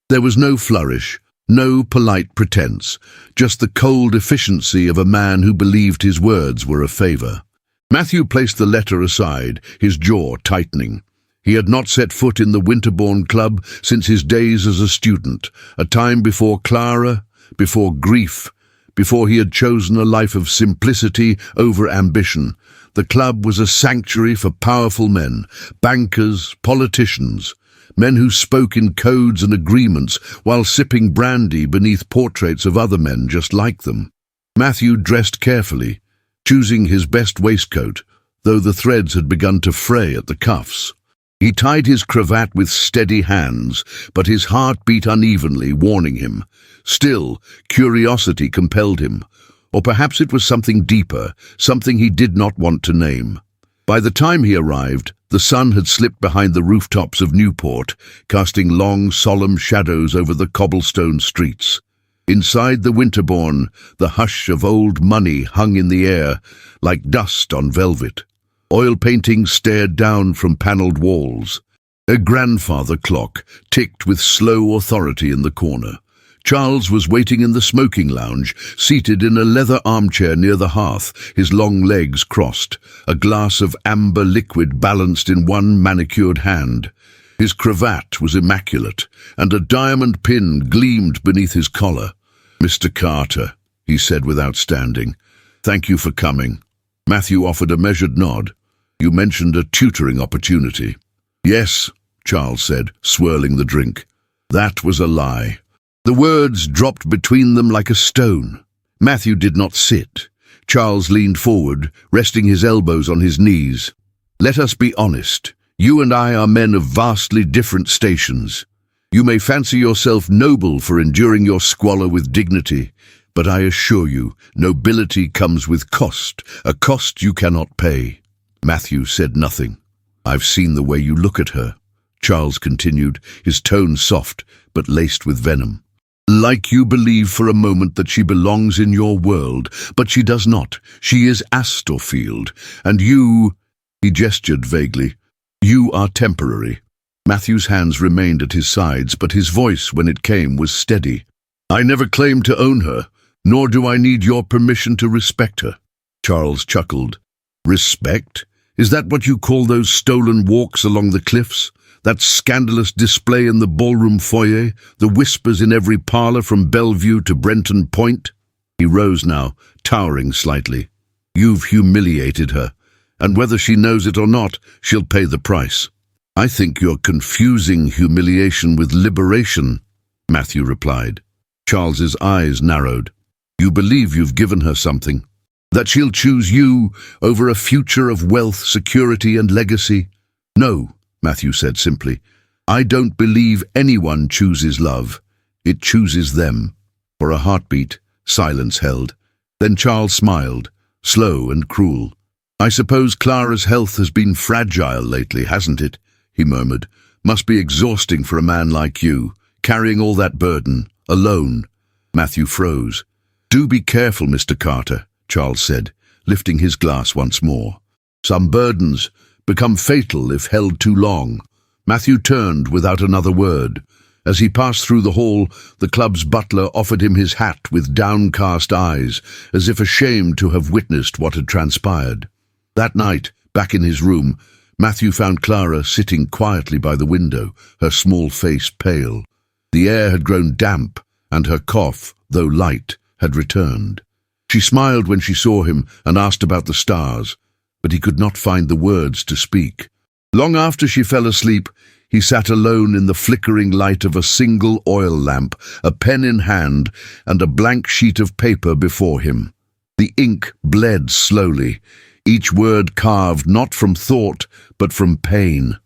There was no flourish, no polite pretense, just the cold efficiency of a man who believed his words were a favour. Matthew placed the letter aside, his jaw tightening. He had not set foot in the Winterbourne Club since his days as a student, a time before Clara, before grief, before he had chosen a life of simplicity over ambition. The club was a sanctuary for powerful men, bankers, politicians, men who spoke in codes and agreements while sipping brandy beneath portraits of other men just like them. Matthew dressed carefully, choosing his best waistcoat, though the threads had begun to fray at the cuffs. He tied his cravat with steady hands, but his heart beat unevenly, warning him. Still, curiosity compelled him. Or perhaps it was something deeper, something he did not want to name. By the time he arrived, the sun had slipped behind the rooftops of Newport, casting long, solemn shadows over the cobblestone streets. Inside the Winterbourne, the hush of old money hung in the air, like dust on velvet. Oil paintings stared down from panelled walls. A grandfather clock ticked with slow authority in the corner. Charles was waiting in the smoking lounge, seated in a leather armchair near the hearth, his long legs crossed, a glass of amber liquid balanced in one manicured hand. His cravat was immaculate, and a diamond pin gleamed beneath his collar. "Mr. Carter," he said without standing, "thank you for coming." Matthew offered a measured nod. "You mentioned a tutoring opportunity." "Yes," Charles said, swirling the drink. That was a lie. The words dropped between them like a stone. Matthew did not sit. Charles leaned forward, resting his elbows on his knees. "Let us be honest. You and I are men of vastly different stations. You may fancy yourself noble for enduring your squalor with dignity, but I assure you, nobility comes with cost, a cost you cannot pay." Matthew said nothing. "I've seen the way you look at her," Charles continued, his tone soft but laced with venom. "Like you believe for a moment that she belongs in your world, but she does not. She is Asterfield, and you—" he gestured vaguely. "You are temporary." Matthew's hands remained at his sides, but his voice, when it came, was steady. "I never claimed to own her, nor do I need your permission to respect her." Charles chuckled. "Respect? Is that what you call those stolen walks along the cliffs? That scandalous display in the ballroom foyer? The whispers in every parlour from Bellevue to Brenton Point?" He rose now, towering slightly. "You've humiliated her, and whether she knows it or not, she'll pay the price." "I think you're confusing humiliation with liberation," Matthew replied. Charles's eyes narrowed. "You believe you've given her something? That she'll choose you over a future of wealth, security, and legacy?" "No," Matthew said simply. "I don't believe anyone chooses love. It chooses them. For a heartbeat, silence held. Then Charles smiled, slow and cruel. "I suppose Clara's health has been fragile lately, hasn't it?" he murmured. "Must be exhausting for a man like you, carrying all that burden, alone." Matthew froze. "Do be careful, Mr. Carter," Charles said, lifting his glass once more. "Some burdens become fatal if held too long." Matthew turned without another word. As he passed through the hall, the club's butler offered him his hat with downcast eyes, as if ashamed to have witnessed what had transpired. That night, back in his room, Matthew found Clara sitting quietly by the window, her small face pale. The air had grown damp, and her cough, though light, had returned. She smiled when she saw him and asked about the stars, but he could not find the words to speak. Long after she fell asleep, he sat alone in the flickering light of a single oil lamp, a pen in hand, and a blank sheet of paper before him. The ink bled slowly, each word carved not from thought, but from pain.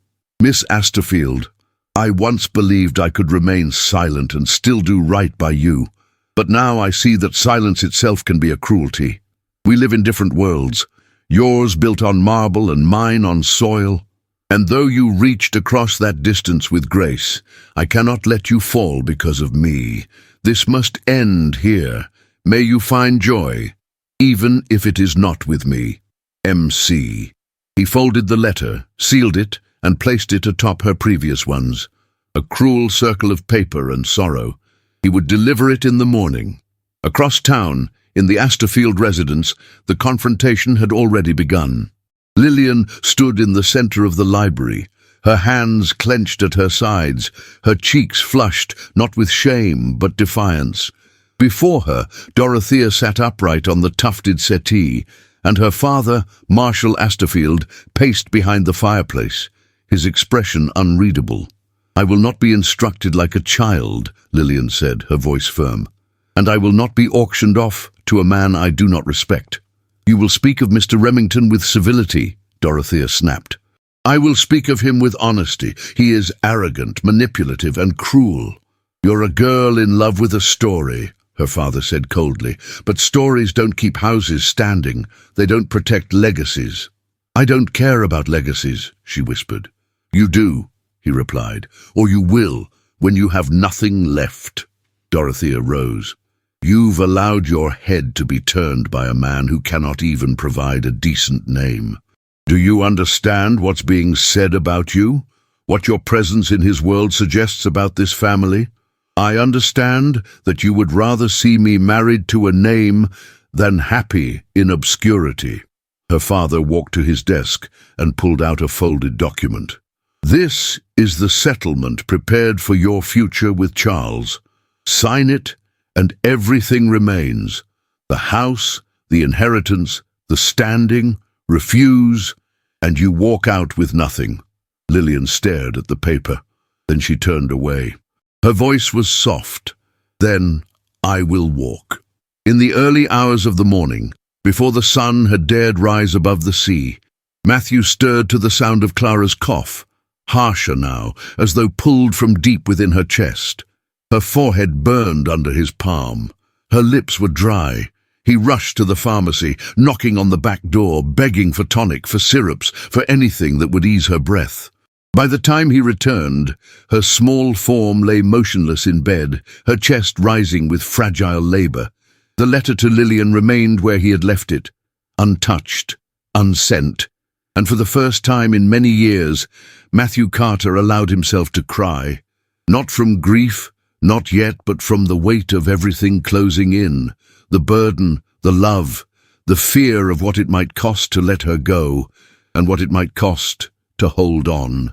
"Miss Asterfield, I once believed I could remain silent and still do right by you, but now I see that silence itself can be a cruelty. We live in different worlds, yours built on marble and mine on soil. And though you reached across that distance with grace, I cannot let you fall because of me. This must end here. May you find joy, even if it is not with me. M.C." He folded the letter, sealed it, and placed it atop her previous ones. A cruel circle of paper and sorrow. He would deliver it in the morning. Across town, in the Asterfield residence, the confrontation had already begun. Lillian stood in the center of the library, her hands clenched at her sides, her cheeks flushed, not with shame, but defiance. Before her, Dorothea sat upright on the tufted settee, and her father, Marshal Asterfield, paced behind the fireplace, his expression unreadable. "I will not be instructed like a child," Lillian said, her voice firm. "And I will not be auctioned off to a man I do not respect." "You will speak of Mr. Remington with civility," Dorothea snapped. "I will speak of him with honesty. He is arrogant, manipulative, and cruel." "You're a girl in love with a story," her father said coldly. "But stories don't keep houses standing. They don't protect legacies." "I don't care about legacies," she whispered. "You do," he replied, "or you will, when you have nothing left." Dorothea rose. "You've allowed your head to be turned by a man who cannot even provide a decent name. Do you understand what's being said about you? What your presence in his world suggests about this family? I understand that you would rather see me married to a name than happy in obscurity." Her father walked to his desk and pulled out a folded document. "This is the settlement prepared for your future with Charles. Sign it, and everything remains. The house, the inheritance, the standing. Refuse, and you walk out with nothing." Lillian stared at the paper. Then she turned away. Her voice was soft. "Then I will walk." In the early hours of the morning, before the sun had dared rise above the sea, Matthew stirred to the sound of Clara's cough, harsher now, as though pulled from deep within her chest. Her forehead burned under his palm. Her lips were dry. He rushed to the pharmacy, knocking on the back door, begging for tonic, for syrups, for anything that would ease her breath. By the time he returned, her small form lay motionless in bed, her chest rising with fragile labor. The letter to Lillian remained where he had left it, untouched, unsent, and for the first time in many years, Matthew Carter allowed himself to cry. Not from grief, not yet, but from the weight of everything closing in, the burden, the love, the fear of what it might cost to let her go, and what it might cost to hold on.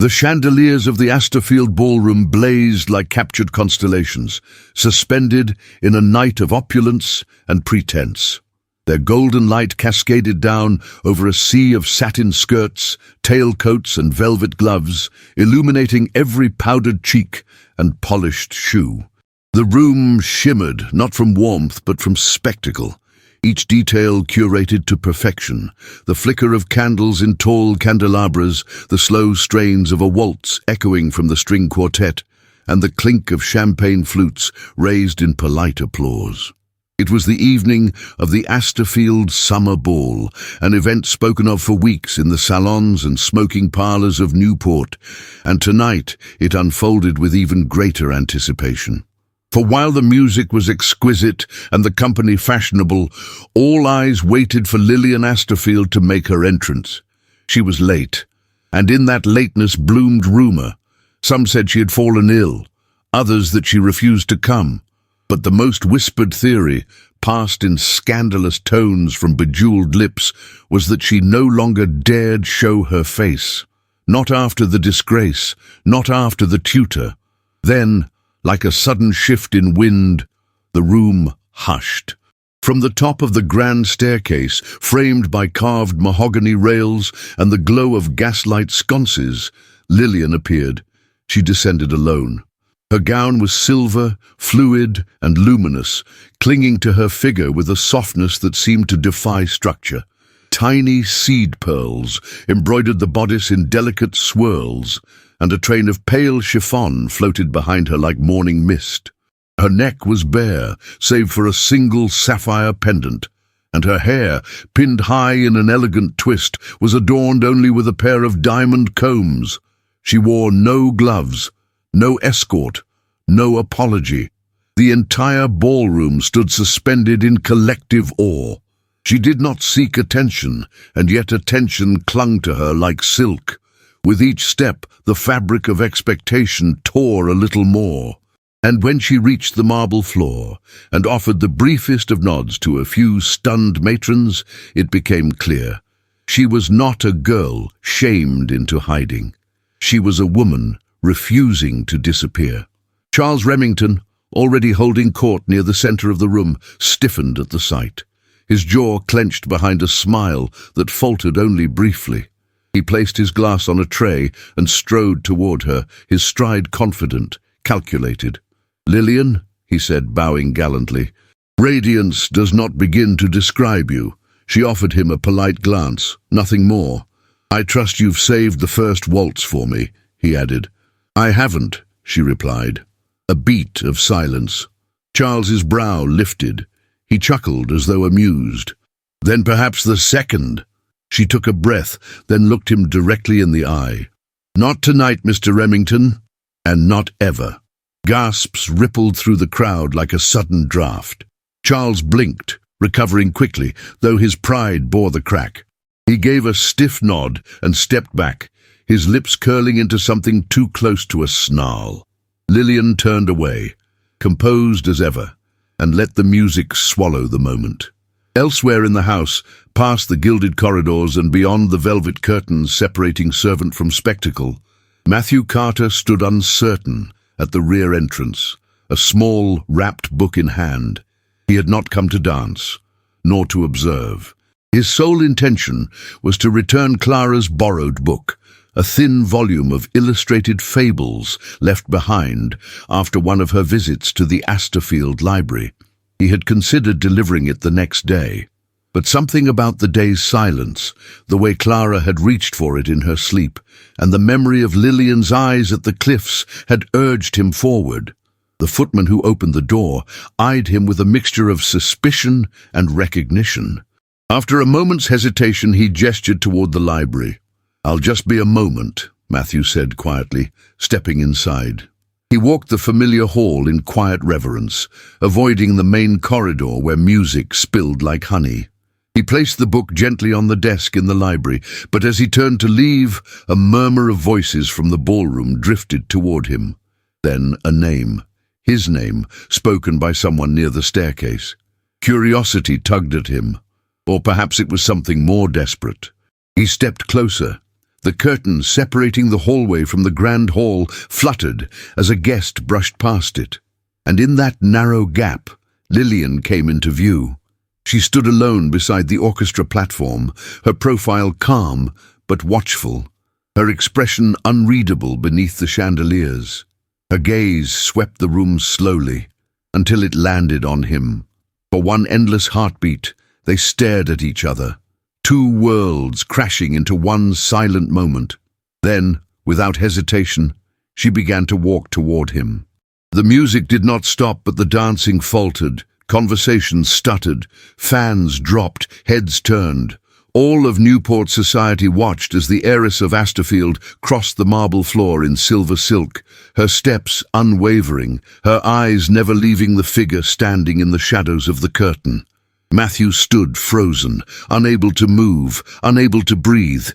The chandeliers of the Asterfield ballroom blazed like captured constellations, suspended in a night of opulence and pretense. Their golden light cascaded down over a sea of satin skirts, tailcoats, and velvet gloves, illuminating every powdered cheek and polished shoe. The room shimmered, not from warmth but from spectacle, each detail curated to perfection, the flicker of candles in tall candelabras, the slow strains of a waltz echoing from the string quartet, and the clink of champagne flutes raised in polite applause. It was the evening of the Astorfield Summer Ball, an event spoken of for weeks in the salons and smoking parlours of Newport, and tonight it unfolded with even greater anticipation. For while the music was exquisite and the company fashionable, all eyes waited for Lillian Astorfield to make her entrance. She was late, and in that lateness bloomed rumour. Some said she had fallen ill, others that she refused to come. But the most whispered theory, passed in scandalous tones from bejewelled lips, was that she no longer dared show her face. Not after the disgrace, not after the tutor. Then, like a sudden shift in wind, the room hushed. From the top of the grand staircase, framed by carved mahogany rails and the glow of gaslight sconces, Lillian appeared. She descended alone. Her gown was silver, fluid, and luminous, clinging to her figure with a softness that seemed to defy structure. Tiny seed pearls embroidered the bodice in delicate swirls, and a train of pale chiffon floated behind her like morning mist. Her neck was bare, save for a single sapphire pendant, and her hair, pinned high in an elegant twist, was adorned only with a pair of diamond combs. She wore no gloves, no escort, no apology. The entire ballroom stood suspended in collective awe. She did not seek attention, and yet attention clung to her like silk. With each step, the fabric of expectation tore a little more. And when she reached the marble floor and offered the briefest of nods to a few stunned matrons, it became clear. She was not a girl shamed into hiding. She was a woman refusing to disappear. Charles Remington, already holding court near the centre of the room, stiffened at the sight. His jaw clenched behind a smile that faltered only briefly. He placed his glass on a tray and strode toward her, his stride confident, calculated. "Lillian," he said, bowing gallantly, "radiance does not begin to describe you." She offered him a polite glance, nothing more. "I trust you've saved the first waltz for me," he added. "I haven't," she replied. A beat of silence. Charles's brow lifted. He chuckled as though amused. "Then perhaps the second." She took a breath, then looked him directly in the eye. "Not tonight, Mr. Remington, and not ever." Gasps rippled through the crowd like a sudden draught. Charles blinked, recovering quickly, though his pride bore the crack. He gave a stiff nod and stepped back, his lips curling into something too close to a snarl. Lillian turned away, composed as ever, and let the music swallow the moment. Elsewhere in the house, past the gilded corridors and beyond the velvet curtains separating servant from spectacle, Matthew Carter stood uncertain at the rear entrance, a small, wrapped book in hand. He had not come to dance, nor to observe. His sole intention was to return Clara's borrowed book, a thin volume of illustrated fables left behind after one of her visits to the Astorfield Library. He had considered delivering it the next day, but something about the day's silence, the way Clara had reached for it in her sleep, and the memory of Lillian's eyes at the cliffs had urged him forward. The footman who opened the door eyed him with a mixture of suspicion and recognition. After a moment's hesitation, he gestured toward the library. "I'll just be a moment," Matthew said quietly, stepping inside. He walked the familiar hall in quiet reverence, avoiding the main corridor where music spilled like honey. He placed the book gently on the desk in the library, but as he turned to leave, a murmur of voices from the ballroom drifted toward him. Then a name, his name, spoken by someone near the staircase. Curiosity tugged at him, or perhaps it was something more desperate. He stepped closer. The curtain separating the hallway from the grand hall fluttered as a guest brushed past it. And in that narrow gap, Lillian came into view. She stood alone beside the orchestra platform, her profile calm but watchful, her expression unreadable beneath the chandeliers. Her gaze swept the room slowly, until it landed on him. For one endless heartbeat, they stared at each other. Two worlds crashing into one silent moment. Then, without hesitation, She began to walk toward him. The music did not stop, but the dancing faltered. Conversations stuttered. Fans dropped. Heads turned. All of Newport society watched as the heiress of Asterfield crossed the marble floor in silver silk, her steps unwavering, her eyes never leaving the figure standing in the shadows of the curtain. Matthew stood frozen, unable to move, unable to breathe.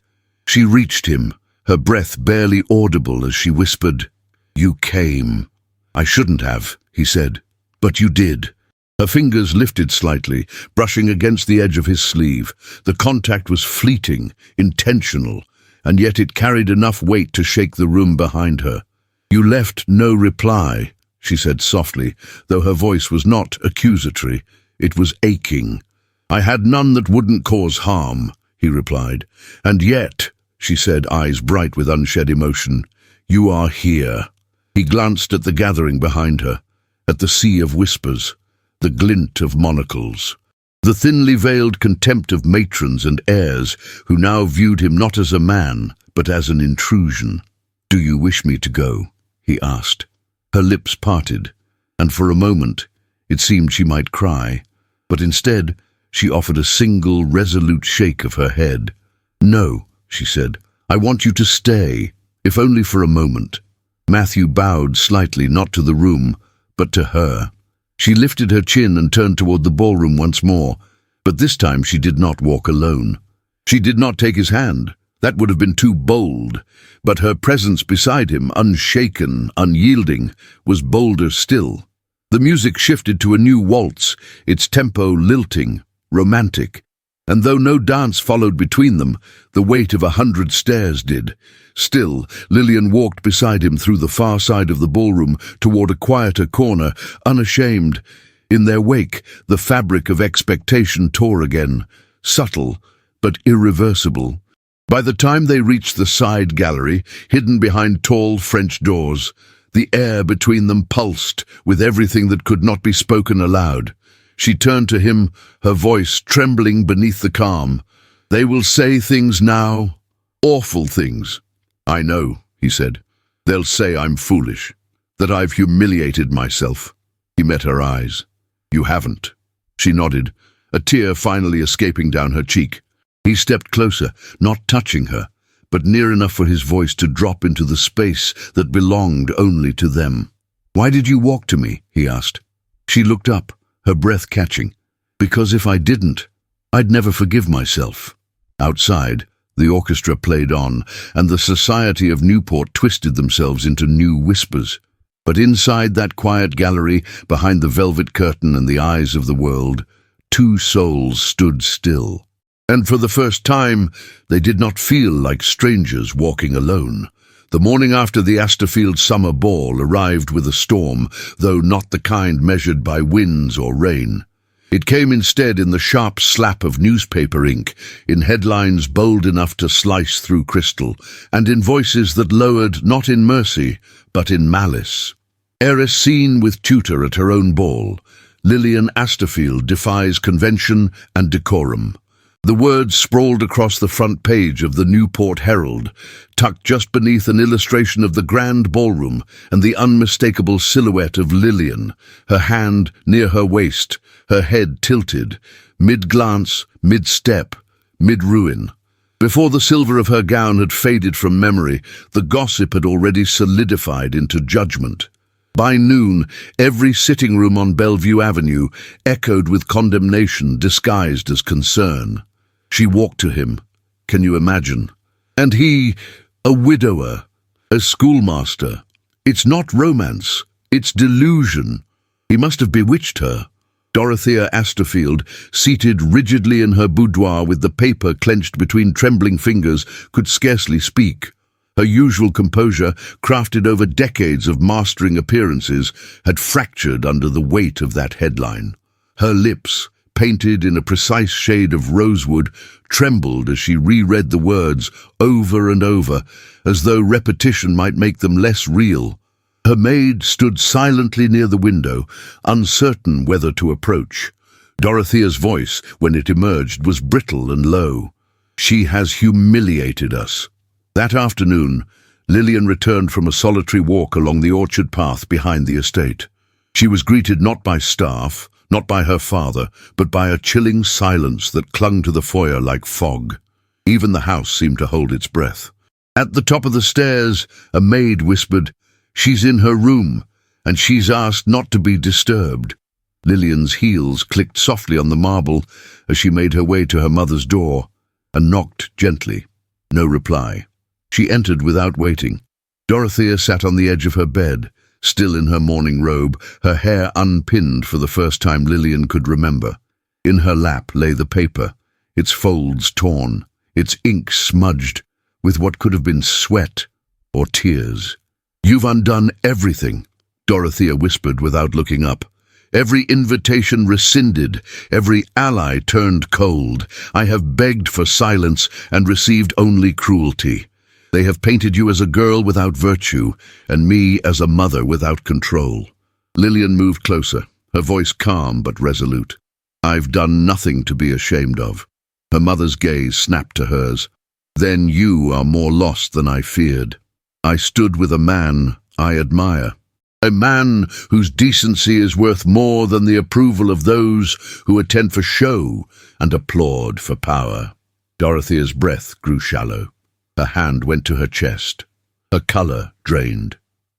She reached him, her breath barely audible as she whispered, "You came." "I shouldn't have," he said, "but you did." Her fingers lifted slightly, brushing against the edge of his sleeve. The contact was fleeting, intentional, and yet it carried enough weight to shake the room behind her. "You left no reply," she said softly, though her voice was not accusatory. It was aching. "I had none that wouldn't cause harm," he replied. "And yet," she said, eyes bright with unshed emotion, "you are here." He glanced at the gathering behind her, at the sea of whispers, the glint of monocles, the thinly veiled contempt of matrons and heirs who now viewed him not as a man, but as an intrusion. "Do you wish me to go?" he asked. Her lips parted, and for a moment it seemed she might cry, but instead she offered a single resolute shake of her head. "No," she said, "I want you to stay, if only for a moment." Matthew bowed slightly, not to the room, but to her. She lifted her chin and turned toward the ballroom once more, but this time she did not walk alone. She did not take his hand. That would have been too bold, but her presence beside him, unshaken, unyielding, was bolder still. The music shifted to a new waltz, its tempo lilting, romantic, and though no dance followed between them, the weight of 100 stairs did. Still, Lillian walked beside him through the far side of the ballroom toward a quieter corner, unashamed. In their wake, the fabric of expectation tore again, subtle but irreversible. By the time they reached the side gallery, hidden behind tall French doors, the air between them pulsed with everything that could not be spoken aloud. She turned to him, her voice trembling beneath the calm. "They will say things now, awful things." "I know," he said. "They'll say I'm foolish, that I've humiliated myself." He met her eyes. "You haven't." She nodded, a tear finally escaping down her cheek. He stepped closer, not touching her, but near enough for his voice to drop into the space that belonged only to them. "Why did you walk to me?" he asked. She looked up, her breath catching. "Because if I didn't, I'd never forgive myself." Outside, the orchestra played on, and the society of Newport twisted themselves into new whispers. But inside that quiet gallery, behind the velvet curtain and the eyes of the world, two souls stood still. And for the first time, they did not feel like strangers walking alone. The morning after the Asterfield summer ball arrived with a storm, though not the kind measured by winds or rain. It came instead in the sharp slap of newspaper ink, in headlines bold enough to slice through crystal, and in voices that lowered not in mercy, but in malice. Heiress seen with tutor at her own ball. Lillian Asterfield defies convention and decorum. The words sprawled across the front page of the Newport Herald, tucked just beneath an illustration of the grand ballroom and the unmistakable silhouette of Lillian, her hand near her waist, her head tilted, mid-glance, mid-step, mid-ruin. Before the silver of her gown had faded from memory, the gossip had already solidified into judgment. By noon, every sitting room on Bellevue Avenue echoed with condemnation disguised as concern. She walked to him. Can you imagine? And he, a widower, a schoolmaster. It's not romance, it's delusion. He must have bewitched her. Dorothea Asterfield, seated rigidly in her boudoir with the paper clenched between trembling fingers, could scarcely speak. Her usual composure, crafted over decades of mastering appearances, had fractured under the weight of that headline. Her lips, painted in a precise shade of rosewood, trembled as she reread the words over and over, as though repetition might make them less real. Her maid stood silently near the window, uncertain whether to approach. Dorothea's voice, when it emerged, was brittle and low. "She has humiliated us." That afternoon, Lillian returned from a solitary walk along the orchard path behind the estate. She was greeted not by staff, not by her father, but by a chilling silence that clung to the foyer like fog. Even the house seemed to hold its breath. At the top of the stairs, a maid whispered, "She's in her room, and she's asked not to be disturbed." Lillian's heels clicked softly on the marble as she made her way to her mother's door and knocked gently. No reply. She entered without waiting. Dorothea sat on the edge of her bed, still in her mourning robe, her hair unpinned for the first time Lillian could remember. In her lap lay the paper, its folds torn, its ink smudged with what could have been sweat or tears. "You've undone everything," Dorothea whispered without looking up. "Every invitation rescinded, every ally turned cold. I have begged for silence and received only cruelty. They have painted you as a girl without virtue, and me as a mother without control." Lillian moved closer, her voice calm but resolute. "I've done nothing to be ashamed of." Her mother's gaze snapped to hers. "Then you are more lost than I feared. I stood with a man I admire. A man whose decency is worth more than the approval of those who attend for show and applaud for power." Dorothea's breath grew shallow. Her hand went to her chest. Her colour drained.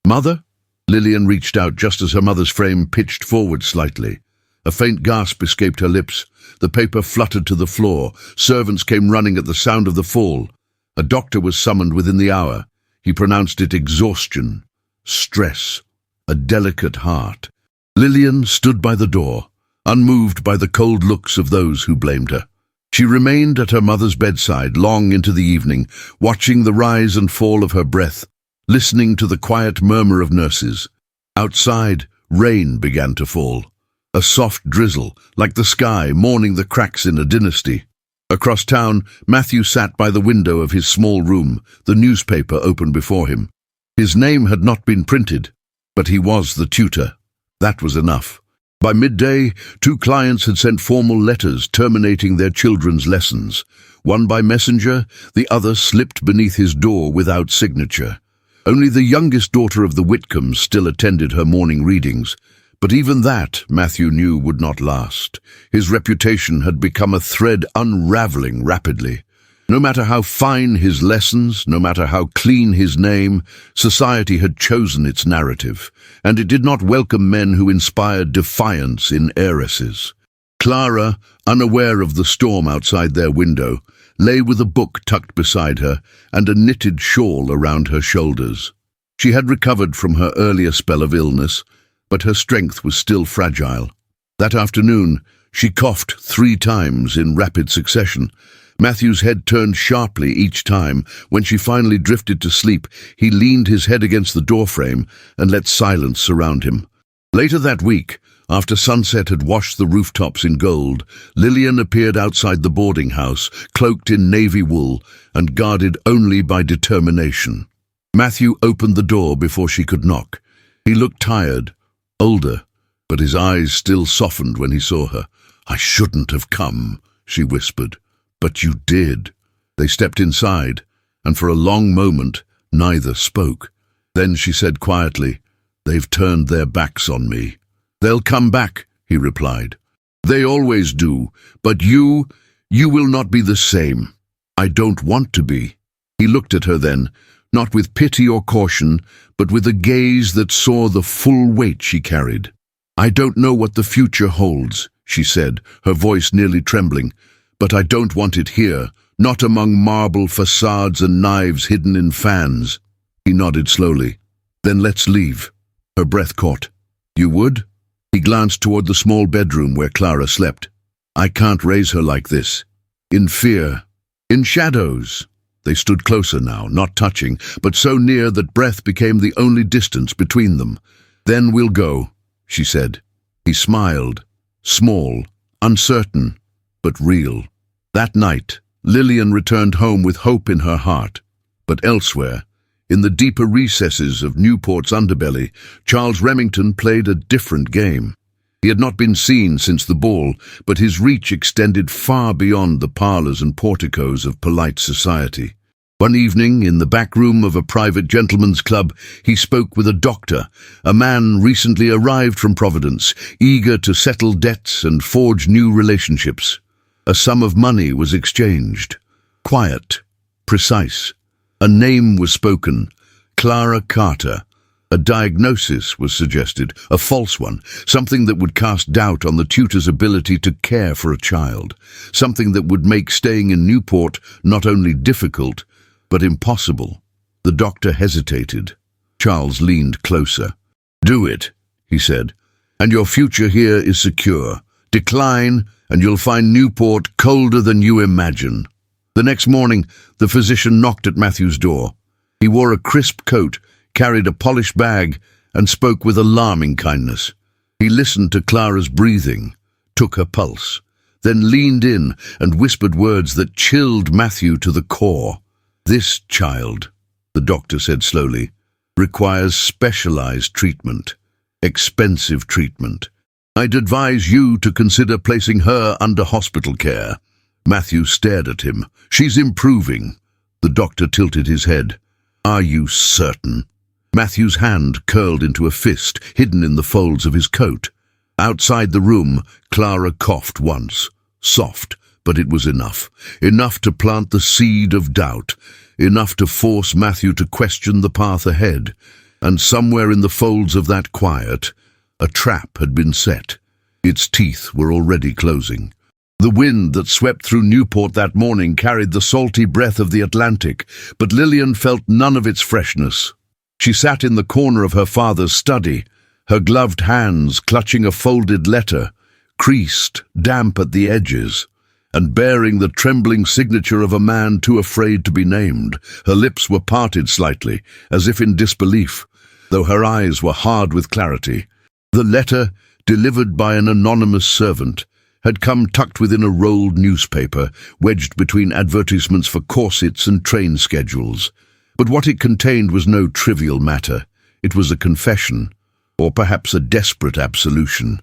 "Mother?" Lillian reached out just as her mother's frame pitched forward slightly. A faint gasp escaped her lips. The paper fluttered to the floor. Servants came running at the sound of the fall. A doctor was summoned within the hour. He pronounced it exhaustion, stress, a delicate heart. Lillian stood by the door, unmoved by the cold looks of those who blamed her. She remained at her mother's bedside long into the evening, watching the rise and fall of her breath, listening to the quiet murmur of nurses. Outside, rain began to fall. A soft drizzle, like the sky mourning the cracks in a dynasty. Across town, Matthew sat by the window of his small room, the newspaper open before him. His name had not been printed, but he was the tutor. That was enough. By midday, 2 clients had sent formal letters terminating their children's lessons. One by messenger, the other slipped beneath his door without signature. Only the youngest daughter of the Whitcombs still attended her morning readings. But even that, Matthew knew, would not last. His reputation had become a thread unraveling rapidly. No matter how fine his lessons, no matter how clean his name, society had chosen its narrative, and it did not welcome men who inspired defiance in heiresses. Clara, unaware of the storm outside their window, lay with a book tucked beside her and a knitted shawl around her shoulders. She had recovered from her earlier spell of illness, but her strength was still fragile. That afternoon, she coughed 3 times in rapid succession. Matthew's head turned sharply each time. When she finally drifted to sleep, he leaned his head against the doorframe and let silence surround him. Later that week, after sunset had washed the rooftops in gold, Lillian appeared outside the boarding house, cloaked in navy wool and guarded only by determination. Matthew opened the door before she could knock. He looked tired, older, but his eyes still softened when he saw her. "I shouldn't have come," she whispered. "But you did." They stepped inside, and for a long moment, neither spoke. Then she said quietly, "They've turned their backs on me." "They'll come back," he replied. "They always do, but you will not be the same. I don't want to be." He looked at her then, not with pity or caution, but with a gaze that saw the full weight she carried. "I don't know what the future holds," she said, her voice nearly trembling, "but I don't want it here, not among marble facades and knives hidden in fans." He nodded slowly. "Then let's leave." Her breath caught. "You would?" He glanced toward the small bedroom where Clara slept. "I can't raise her like this. In fear. In shadows." They stood closer now, not touching, but so near that breath became the only distance between them. "Then we'll go," she said. He smiled, small, uncertain, but real. That night, Lillian returned home with hope in her heart. But elsewhere, in the deeper recesses of Newport's underbelly, Charles Remington played a different game. He had not been seen since the ball, but his reach extended far beyond the parlours and porticos of polite society. One evening, in the back room of a private gentleman's club, he spoke with a doctor, a man recently arrived from Providence, eager to settle debts and forge new relationships. A sum of money was exchanged. Quiet, precise. A name was spoken, Clara Carter. A diagnosis was suggested, a false one, something that would cast doubt on the tutor's ability to care for a child, something that would make staying in Newport not only difficult, but impossible. The doctor hesitated. Charles leaned closer. "Do it," he said, "and your future here is secure. Decline, and you'll find Newport colder than you imagine." The next morning, the physician knocked at Matthew's door. He wore a crisp coat, carried a polished bag, and spoke with alarming kindness. He listened to Clara's breathing, took her pulse, then leaned in and whispered words that chilled Matthew to the core. "This child," the doctor said slowly, "requires specialized treatment, expensive treatment. I'd advise you to consider placing her under hospital care." Matthew stared at him. "She's improving." The doctor tilted his head. "Are you certain?" Matthew's hand curled into a fist, hidden in the folds of his coat. Outside the room, Clara coughed once. Soft, but it was enough. Enough to plant the seed of doubt. Enough to force Matthew to question the path ahead. And somewhere in the folds of that quiet, a trap had been set. Its teeth were already closing. The wind that swept through Newport that morning carried the salty breath of the Atlantic, but Lillian felt none of its freshness. She sat in the corner of her father's study, her gloved hands clutching a folded letter, creased, damp at the edges, and bearing the trembling signature of a man too afraid to be named. Her lips were parted slightly, as if in disbelief, though her eyes were hard with clarity. The letter, delivered by an anonymous servant, had come tucked within a rolled newspaper, wedged between advertisements for corsets and train schedules. But what it contained was no trivial matter. It was a confession, or perhaps a desperate absolution.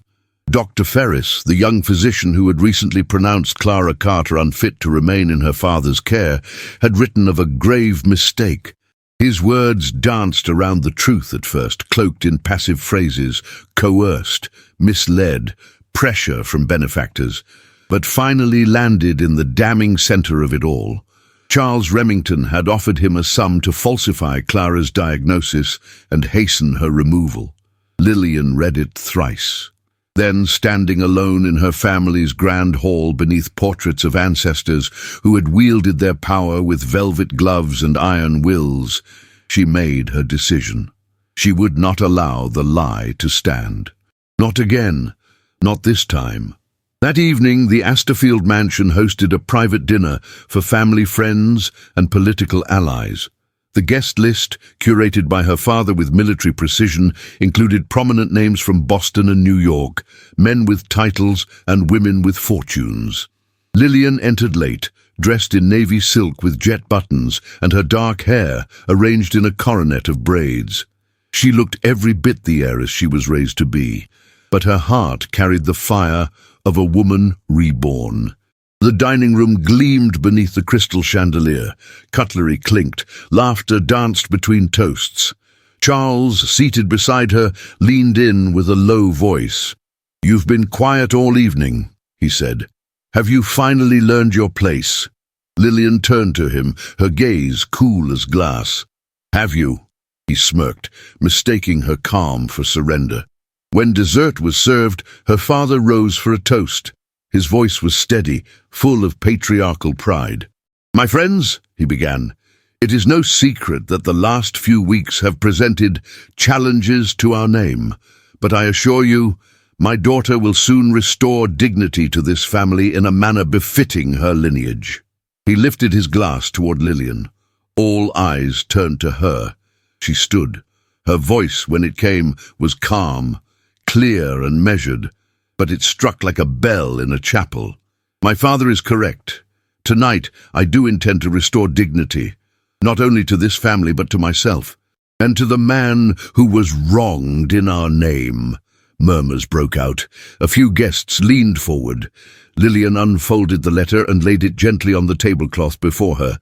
Dr. Ferris, the young physician who had recently pronounced Clara Carter unfit to remain in her father's care, had written of a grave mistake. His words danced around the truth at first, cloaked in passive phrases, coerced, misled, pressure from benefactors, but finally landed in the damning center of it all. Charles Remington had offered him a sum to falsify Clara's diagnosis and hasten her removal. Lillian read it thrice. Then, standing alone in her family's grand hall beneath portraits of ancestors who had wielded their power with velvet gloves and iron wills, she made her decision. She would not allow the lie to stand. Not again. Not this time. That evening, the Astorfield mansion hosted a private dinner for family friends and political allies. The guest list, curated by her father with military precision, included prominent names from Boston and New York, men with titles and women with fortunes. Lillian entered late, dressed in navy silk with jet buttons and her dark hair arranged in a coronet of braids. She looked every bit the heiress she was raised to be, but her heart carried the fire of a woman reborn. The dining room gleamed beneath the crystal chandelier. Cutlery clinked. Laughter danced between toasts. Charles, seated beside her, leaned in with a low voice. "You've been quiet all evening," he said. "Have you finally learned your place?" Lillian turned to him, her gaze cool as glass. "Have you?" he smirked, mistaking her calm for surrender. When dessert was served, her father rose for a toast. His voice was steady, full of patriarchal pride. "My friends," he began, "it is no secret that the last few weeks have presented challenges to our name, but I assure you, my daughter will soon restore dignity to this family in a manner befitting her lineage." He lifted his glass toward Lillian. All eyes turned to her. She stood. Her voice, when it came, was calm, clear and measured, but it struck like a bell in a chapel. "My father is correct. Tonight, I do intend to restore dignity, not only to this family but to myself, and to the man who was wronged in our name. Murmurs broke out. A few guests leaned forward. Lillian unfolded the letter and laid it gently on the tablecloth before her.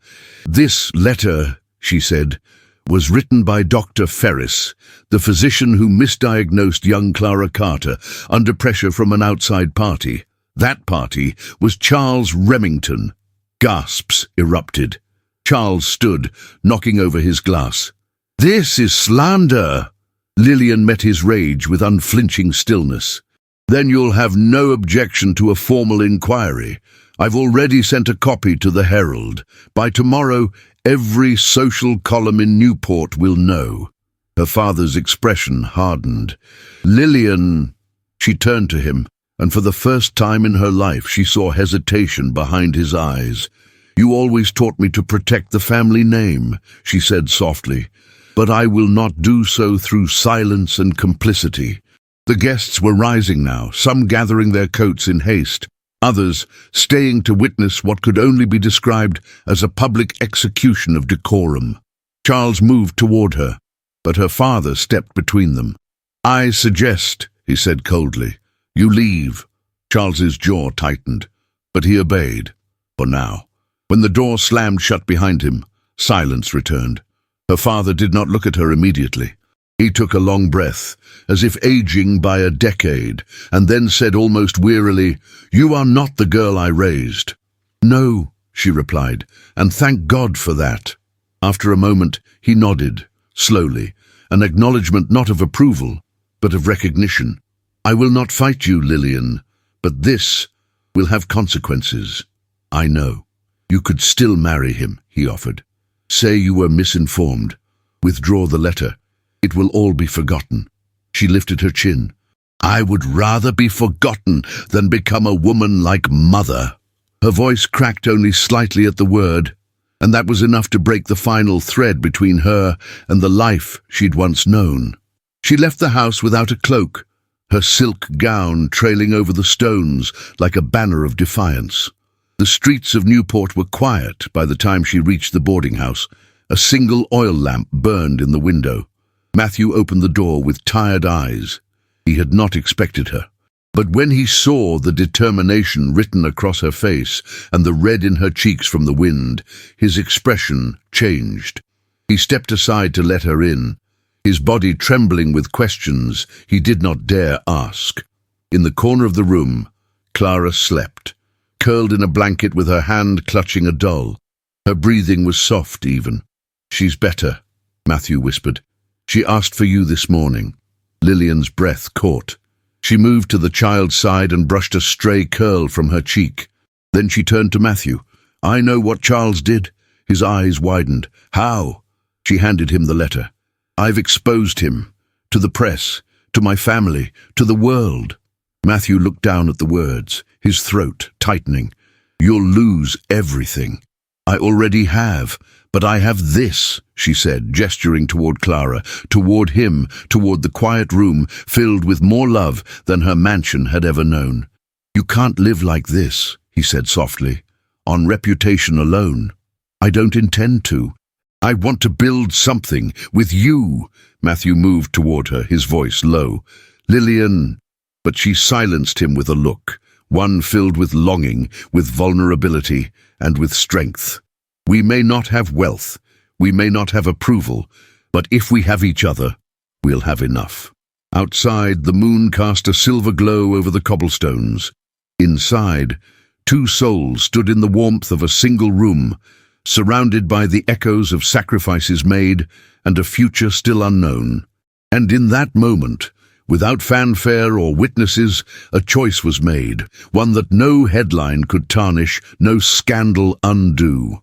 "This letter," she said, "was written by Dr. Heiress, the physician who misdiagnosed young Clara Carter under pressure from an outside party. That party was Charles Remington." Gasps erupted. Charles stood, knocking over his glass. "This is slander!" Lillian met his rage with unflinching stillness. "Then you'll have no objection to a formal inquiry. I've already sent a copy to the Herald. By tomorrow, every social column in Newport will know." Her father's expression hardened. "Lillian," she turned to him, and for the first time in her life she saw hesitation behind his eyes. "You always taught me to protect the family name," she said softly, "but I will not do so through silence and complicity." The guests were rising now, some gathering their coats in haste, others staying to witness what could only be described as a public execution of decorum. Charles moved toward her, but her father stepped between them. "I suggest," he said coldly, "you leave." Charles's jaw tightened, but he obeyed, for now. When the door slammed shut behind him, silence returned. Her father did not look at her immediately. He took a long breath, as if aging by a decade, and then said almost wearily, "You are not the girl I raised." "No," she replied, "and thank God for that." After a moment, he nodded, slowly, an acknowledgement not of approval, but of recognition. "I will not fight you, Lillian, but this will have consequences. I know. You could still marry him," he offered. "Say you were misinformed. Withdraw the letter. It will all be forgotten." She lifted her chin. "I would rather be forgotten than become a woman like Mother." Her voice cracked only slightly at the word, and that was enough to break the final thread between her and the life she'd once known. She left the house without a cloak, her silk gown trailing over the stones like a banner of defiance. The streets of Newport were quiet by the time she reached the boarding house. A single oil lamp burned in the window. Matthew opened the door with tired eyes. He had not expected her. But when he saw the determination written across her face and the red in her cheeks from the wind, his expression changed. He stepped aside to let her in, his body trembling with questions he did not dare ask. In the corner of the room, Clara slept, curled in a blanket with her hand clutching a doll. Her breathing was soft even. "She's better," Matthew whispered. "She asked for you this morning." Lillian's breath caught. She moved to the child's side and brushed a stray curl from her cheek. Then she turned to Matthew. "I know what Charles did." His eyes widened. "How?" She handed him the letter. "I've exposed him. To the press, to my family, to the world." Matthew looked down at the words, his throat tightening. "You'll lose everything." "I already have, but I have this," she said, gesturing toward Clara, toward him, toward the quiet room filled with more love than her mansion had ever known. "You can't live like this," he said softly, "on reputation alone." "I don't intend to. I want to build something with you." Matthew moved toward her, his voice low. "Lillian," but she silenced him with a look, one filled with longing, with vulnerability, and with strength. "We may not have wealth, we may not have approval, but if we have each other, we'll have enough." Outside, the moon cast a silver glow over the cobblestones. Inside, two souls stood in the warmth of a single room, surrounded by the echoes of sacrifices made and a future still unknown. And in that moment, without fanfare or witnesses, a choice was made, one that no headline could tarnish, no scandal undo.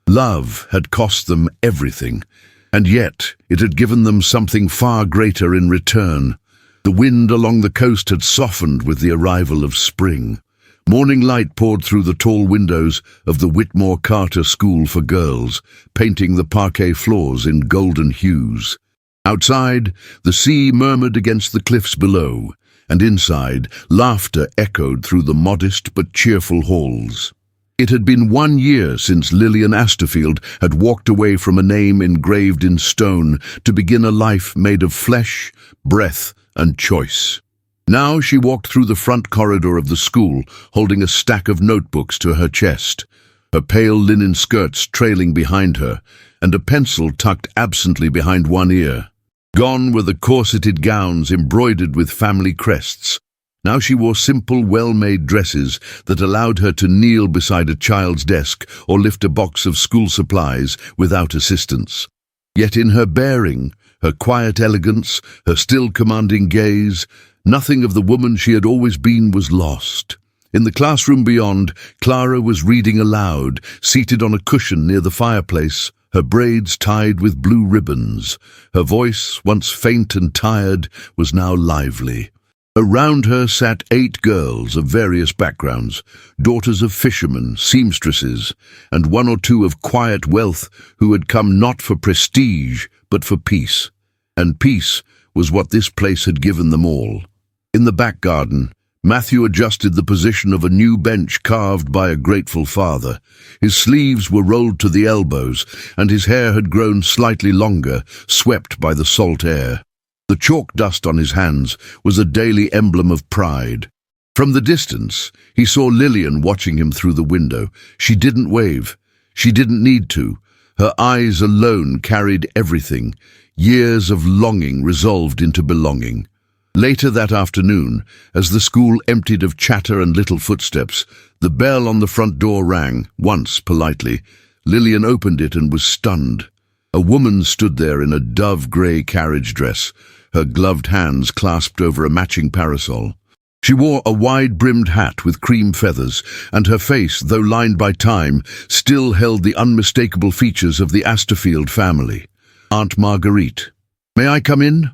Love had cost them everything, and yet it had given them something far greater in return. The wind along the coast had softened with the arrival of spring. Morning light poured through the tall windows of the Whitmore Carter School for Girls, painting the parquet floors in golden hues. Outside, the sea murmured against the cliffs below, and inside, laughter echoed through the modest but cheerful halls. It had been 1 year since Lillian Asterfield had walked away from a name engraved in stone to begin a life made of flesh, breath, and choice. Now she walked through the front corridor of the school, holding a stack of notebooks to her chest, her pale linen skirts trailing behind her, and a pencil tucked absently behind one ear. Gone were the corseted gowns embroidered with family crests. Now she wore simple, well-made dresses that allowed her to kneel beside a child's desk or lift a box of school supplies without assistance. Yet in her bearing, her quiet elegance, her still commanding gaze, nothing of the woman she had always been was lost. In the classroom beyond, Clara was reading aloud, seated on a cushion near the fireplace, her braids tied with blue ribbons. Her voice, once faint and tired, was now lively. Around her sat 8 girls of various backgrounds, daughters of fishermen, seamstresses, and 1 or 2 of quiet wealth who had come not for prestige, but for peace. And peace was what this place had given them all. In the back garden, Matthew adjusted the position of a new bench carved by a grateful father. His sleeves were rolled to the elbows, and his hair had grown slightly longer, swept by the salt air. The chalk dust on his hands was a daily emblem of pride. From the distance, he saw Lillian watching him through the window. She didn't wave. She didn't need to. Her eyes alone carried everything, years of longing resolved into belonging. Later that afternoon, as the school emptied of chatter and little footsteps, the bell on the front door rang, once politely. Lillian opened it and was stunned. A woman stood there in a dove-grey carriage dress, her gloved hands clasped over a matching parasol. She wore a wide-brimmed hat with cream feathers, and her face, though lined by time, still held the unmistakable features of the Asterfield family. Aunt Marguerite. "May I come in?"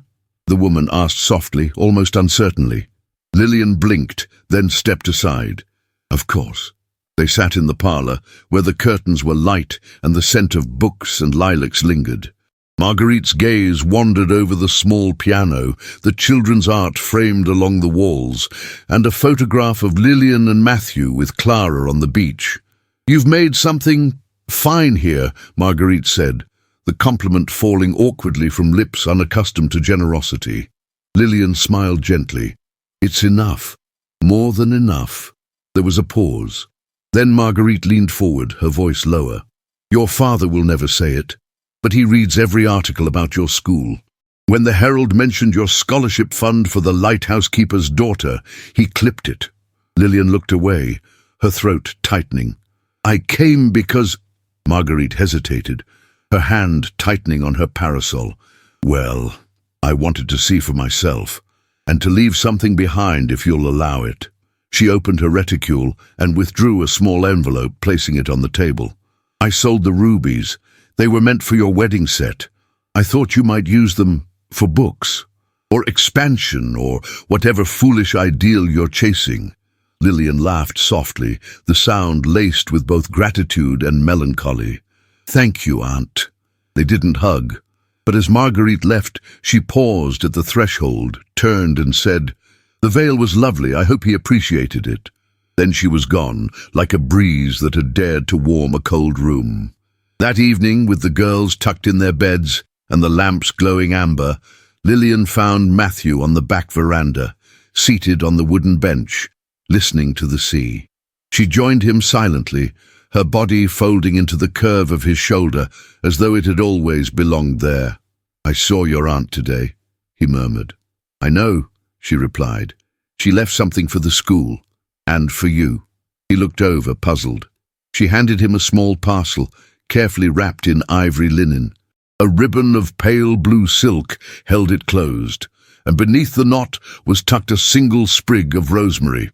the woman asked softly, almost uncertainly. Lillian blinked, then stepped aside. Of course. They sat in the parlour, where the curtains were light and the scent of books and lilacs lingered. Marguerite's gaze wandered over the small piano, the children's art framed along the walls, and a photograph of Lillian and Matthew with Clara on the beach. "You've made something fine here," Marguerite said, the compliment falling awkwardly from lips unaccustomed to generosity. Lillian smiled gently. "It's enough. More than enough." There was a pause. Then Marguerite leaned forward, her voice lower. "Your father will never say it, but he reads every article about your school. When the Herald mentioned your scholarship fund for the lighthouse keeper's daughter, he clipped it." Lillian looked away, her throat tightening. "I came because—" Marguerite hesitated, her hand tightening on her parasol. "Well, I wanted to see for myself, and to leave something behind if you'll allow it." She opened her reticule and withdrew a small envelope, placing it on the table. "I sold the rubies. They were meant for your wedding set. I thought you might use them for books, or expansion, or whatever foolish ideal you're chasing." Lillian laughed softly, the sound laced with both gratitude and melancholy. "Thank you, Aunt." They didn't hug, but as Marguerite left, she paused at the threshold, turned and said, "The veil was lovely. I hope he appreciated it." Then she was gone, like a breeze that had dared to warm a cold room. That evening, with the girls tucked in their beds and the lamps glowing amber, Lillian found Matthew on the back veranda, seated on the wooden bench, listening to the sea. She joined him silently, her body folding into the curve of his shoulder as though it had always belonged there. "I saw your aunt today," he murmured. "I know," she replied. "She left something for the school, and for you." He looked over, puzzled. She handed him a small parcel, carefully wrapped in ivory linen. A ribbon of pale blue silk held it closed, and beneath the knot was tucked a single sprig of rosemary.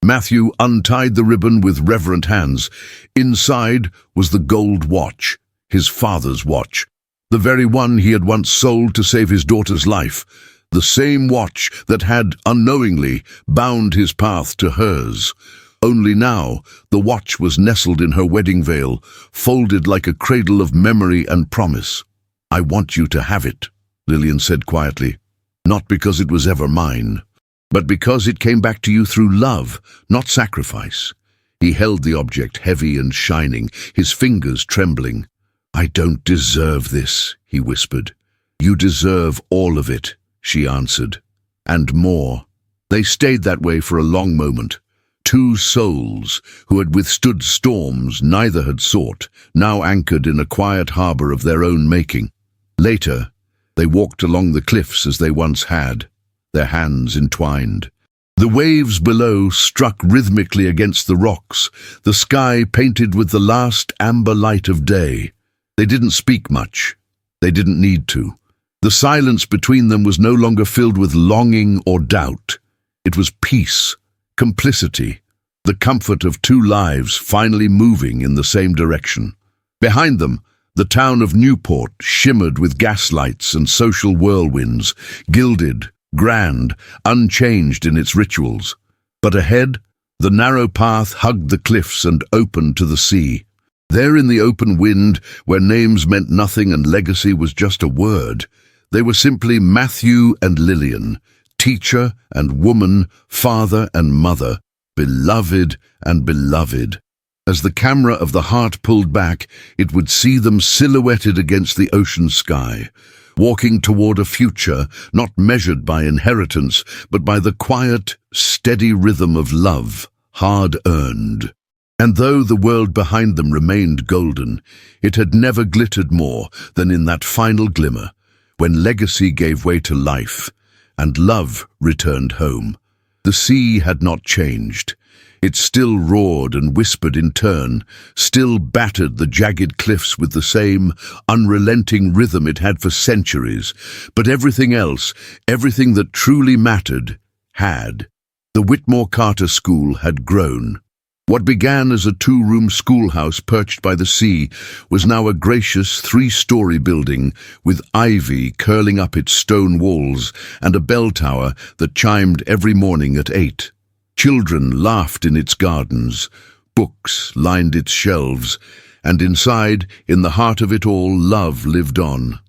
Matthew untied the ribbon with reverent hands. Inside was the gold watch, his father's watch, the very one he had once sold to save his daughter's life, the same watch that had, unknowingly, bound his path to hers. Only now, the watch was nestled in her wedding veil, folded like a cradle of memory and promise. "I want you to have it," Lillian said quietly, "not because it was ever mine, but because it came back to you through love, not sacrifice." He held the object, heavy and shining, his fingers trembling. "I don't deserve this," he whispered. "You deserve all of it," she answered. "And more." They stayed that way for a long moment. Two souls who had withstood storms neither had sought, now anchored in a quiet harbour of their own making. Later, they walked along the cliffs as they once had, their hands entwined. The waves below struck rhythmically against the rocks, the sky painted with the last amber light of day. They didn't speak much. They didn't need to. The silence between them was no longer filled with longing or doubt. It was peace, complicity, the comfort of two lives finally moving in the same direction. Behind them, the town of Newport shimmered with gaslights and social whirlwinds, gilded, grand, unchanged in its rituals. But ahead, the narrow path hugged the cliffs and opened to the sea. There in the open wind, where names meant nothing and legacy was just a word, they were simply Matthew and Lillian, teacher and woman, father and mother, beloved and beloved. As the camera of the heart pulled back, it would see them silhouetted against the ocean sky, walking toward a future not measured by inheritance, but by the quiet, steady rhythm of love, hard-earned. And though the world behind them remained golden, it had never glittered more than in that final glimmer, when legacy gave way to life, and love returned home. The sea had not changed. It still roared and whispered in turn, still battered the jagged cliffs with the same unrelenting rhythm it had for centuries. But everything else, everything that truly mattered, had. The Whitmore Carter School had grown. What began as a two-room schoolhouse perched by the sea was now a gracious three-story building with ivy curling up its stone walls and a bell tower that chimed every morning at 8. Children laughed in its gardens, books lined its shelves, and inside, in the heart of it all, love lived on.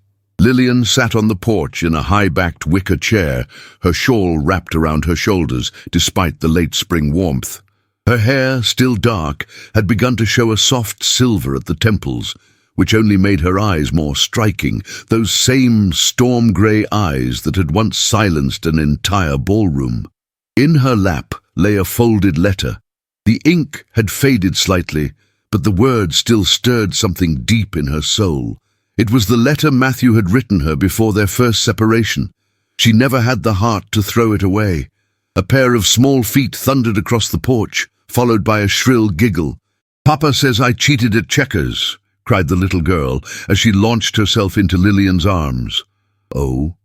Lillian sat on the porch in a high-backed wicker chair, her shawl wrapped around her shoulders despite the late spring warmth. Her hair, still dark, had begun to show a soft silver at the temples, which only made her eyes more striking, those same storm-grey eyes that had once silenced an entire ballroom. In her lap lay a folded letter. The ink had faded slightly, but the words still stirred something deep in her soul. It was the letter Matthew had written her before their first separation. She never had the heart to throw it away. A pair of small feet thundered across the porch, followed by a shrill giggle. "Papa says I cheated at checkers," cried the little girl as she launched herself into Lillian's arms. "Oh?"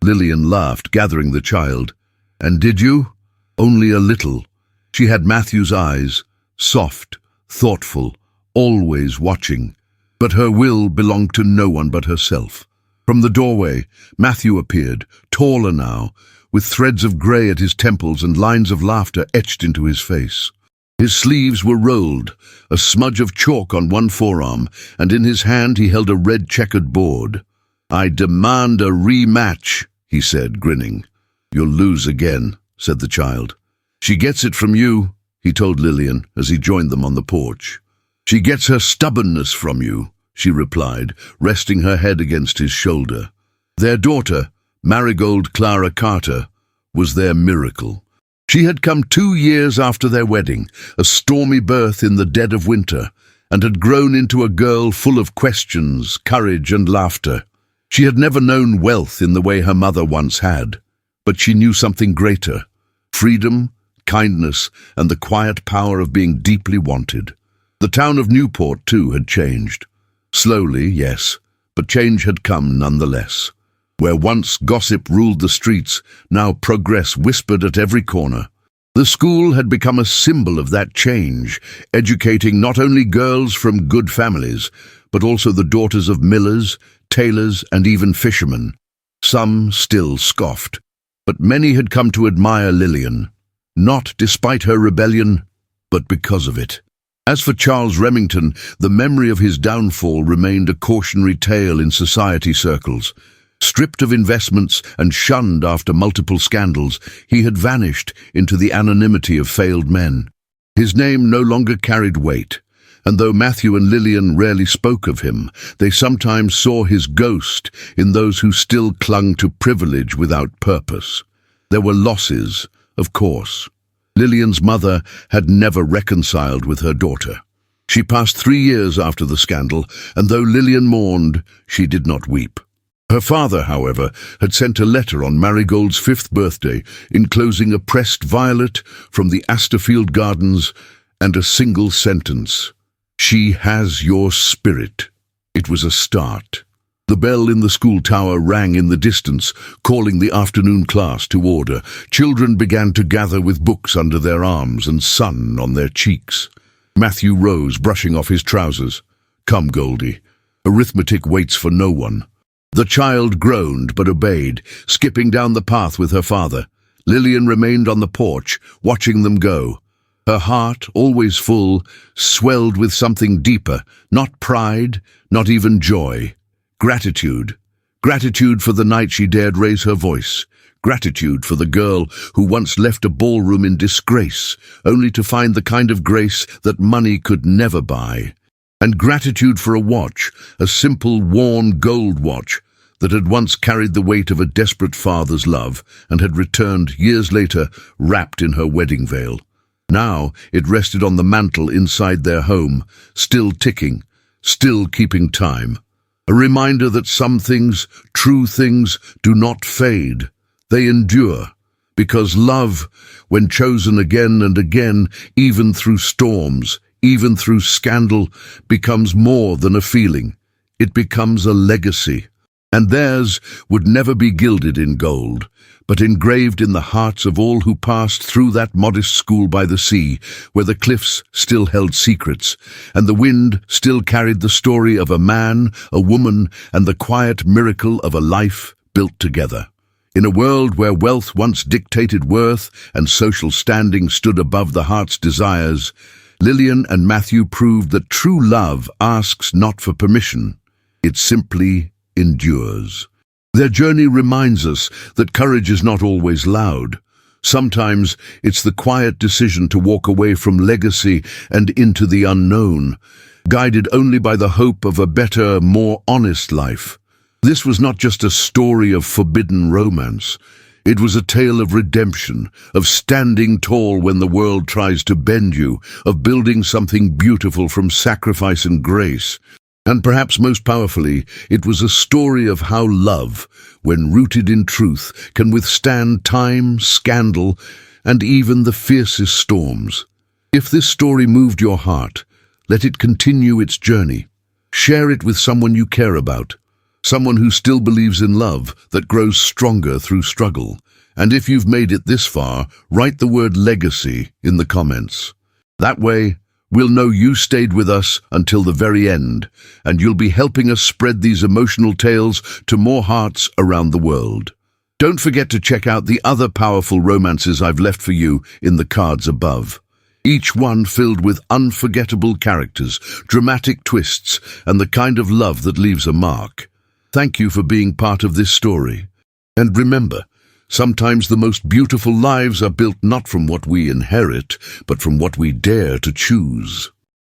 Lillian laughed, gathering the child. "And did you?" "Only a little." She had Matthew's eyes, soft, thoughtful, always watching. But her will belonged to no one but herself. From the doorway, Matthew appeared, taller now, with threads of grey at his temples and lines of laughter etched into his face. His sleeves were rolled, a smudge of chalk on one forearm, and in his hand he held a red checkered board. "I demand a rematch," he said, grinning. "You'll lose again," said the child. "She gets it from you," he told Lillian as he joined them on the porch. "She gets her stubbornness from you," she replied, resting her head against his shoulder. Their daughter, Marigold Clara Carter, was their miracle. She had come 2 years after their wedding, a stormy birth in the dead of winter, and had grown into a girl full of questions, courage and laughter. She had never known wealth in the way her mother once had, but she knew something greater: freedom, kindness, and the quiet power of being deeply wanted. The town of Newport, too, had changed. Slowly, yes, but change had come nonetheless. Where once gossip ruled the streets, now progress whispered at every corner. The school had become a symbol of that change, educating not only girls from good families, but also the daughters of millers, tailors, and even fishermen. Some still scoffed, but many had come to admire Lillian, not despite her rebellion, but because of it. As for Charles Remington, the memory of his downfall remained a cautionary tale in society circles. Stripped of investments and shunned after multiple scandals, he had vanished into the anonymity of failed men. His name no longer carried weight, and though Matthew and Lillian rarely spoke of him, they sometimes saw his ghost in those who still clung to privilege without purpose. There were losses, Of course. Lillian's mother had never reconciled with her daughter. She passed 3 years after the scandal, and though Lillian mourned, she did not weep. Her father, however, had sent a letter on Marigold's 5th birthday, enclosing a pressed violet from the Asterfield Gardens and a single sentence: "She has your spirit." It was a start. The bell in the school tower rang in the distance, calling the afternoon class to order. Children began to gather with books under their arms and sun on their cheeks. Matthew rose, brushing off his trousers. "Come, Goldie. Arithmetic waits for no one." The child groaned but obeyed, skipping down the path with her father. Lillian remained on the porch, watching them go. Her heart, always full, swelled with something deeper, not pride, not even joy. Gratitude. Gratitude for the night she dared raise her voice. Gratitude for the girl who once left a ballroom in disgrace, only to find the kind of grace that money could never buy. And gratitude for a watch, a simple, worn gold watch, that had once carried the weight of a desperate father's love and had returned years later wrapped in her wedding veil. Now it rested on the mantel inside their home, still ticking, still keeping time. A reminder that some things, true things, do not fade. They endure, because love, when chosen again and again, even through storms, even through scandal, becomes more than a feeling. It becomes a legacy. And theirs would never be gilded in gold, but engraved in the hearts of all who passed through that modest school by the sea, where the cliffs still held secrets, and the wind still carried the story of a man, a woman, and the quiet miracle of a life built together. In a world where wealth once dictated worth and social standing stood above the heart's desires, Lillian and Matthew proved that true love asks not for permission. It simply endures. Their journey reminds us that courage is not always loud. Sometimes it's the quiet decision to walk away from legacy and into the unknown, guided only by the hope of a better, more honest life. This was not just a story of forbidden romance. It was a tale of redemption, of standing tall when the world tries to bend you, of building something beautiful from sacrifice and grace. And perhaps most powerfully, it was a story of how love, when rooted in truth, can withstand time, scandal, and even the fiercest storms. If this story moved your heart, let it continue its journey. Share it with someone you care about, someone who still believes in love that grows stronger through struggle. And if you've made it this far, write the word legacy in the comments. That way, we'll know you stayed with us until the very end, and you'll be helping us spread these emotional tales to more hearts around the world. Don't forget to check out the other powerful romances I've left for you in the cards above. Each one filled with unforgettable characters, dramatic twists, and the kind of love that leaves a mark. Thank you for being part of this story. And remember, sometimes the most beautiful lives are built not from what we inherit, but from what we dare to choose.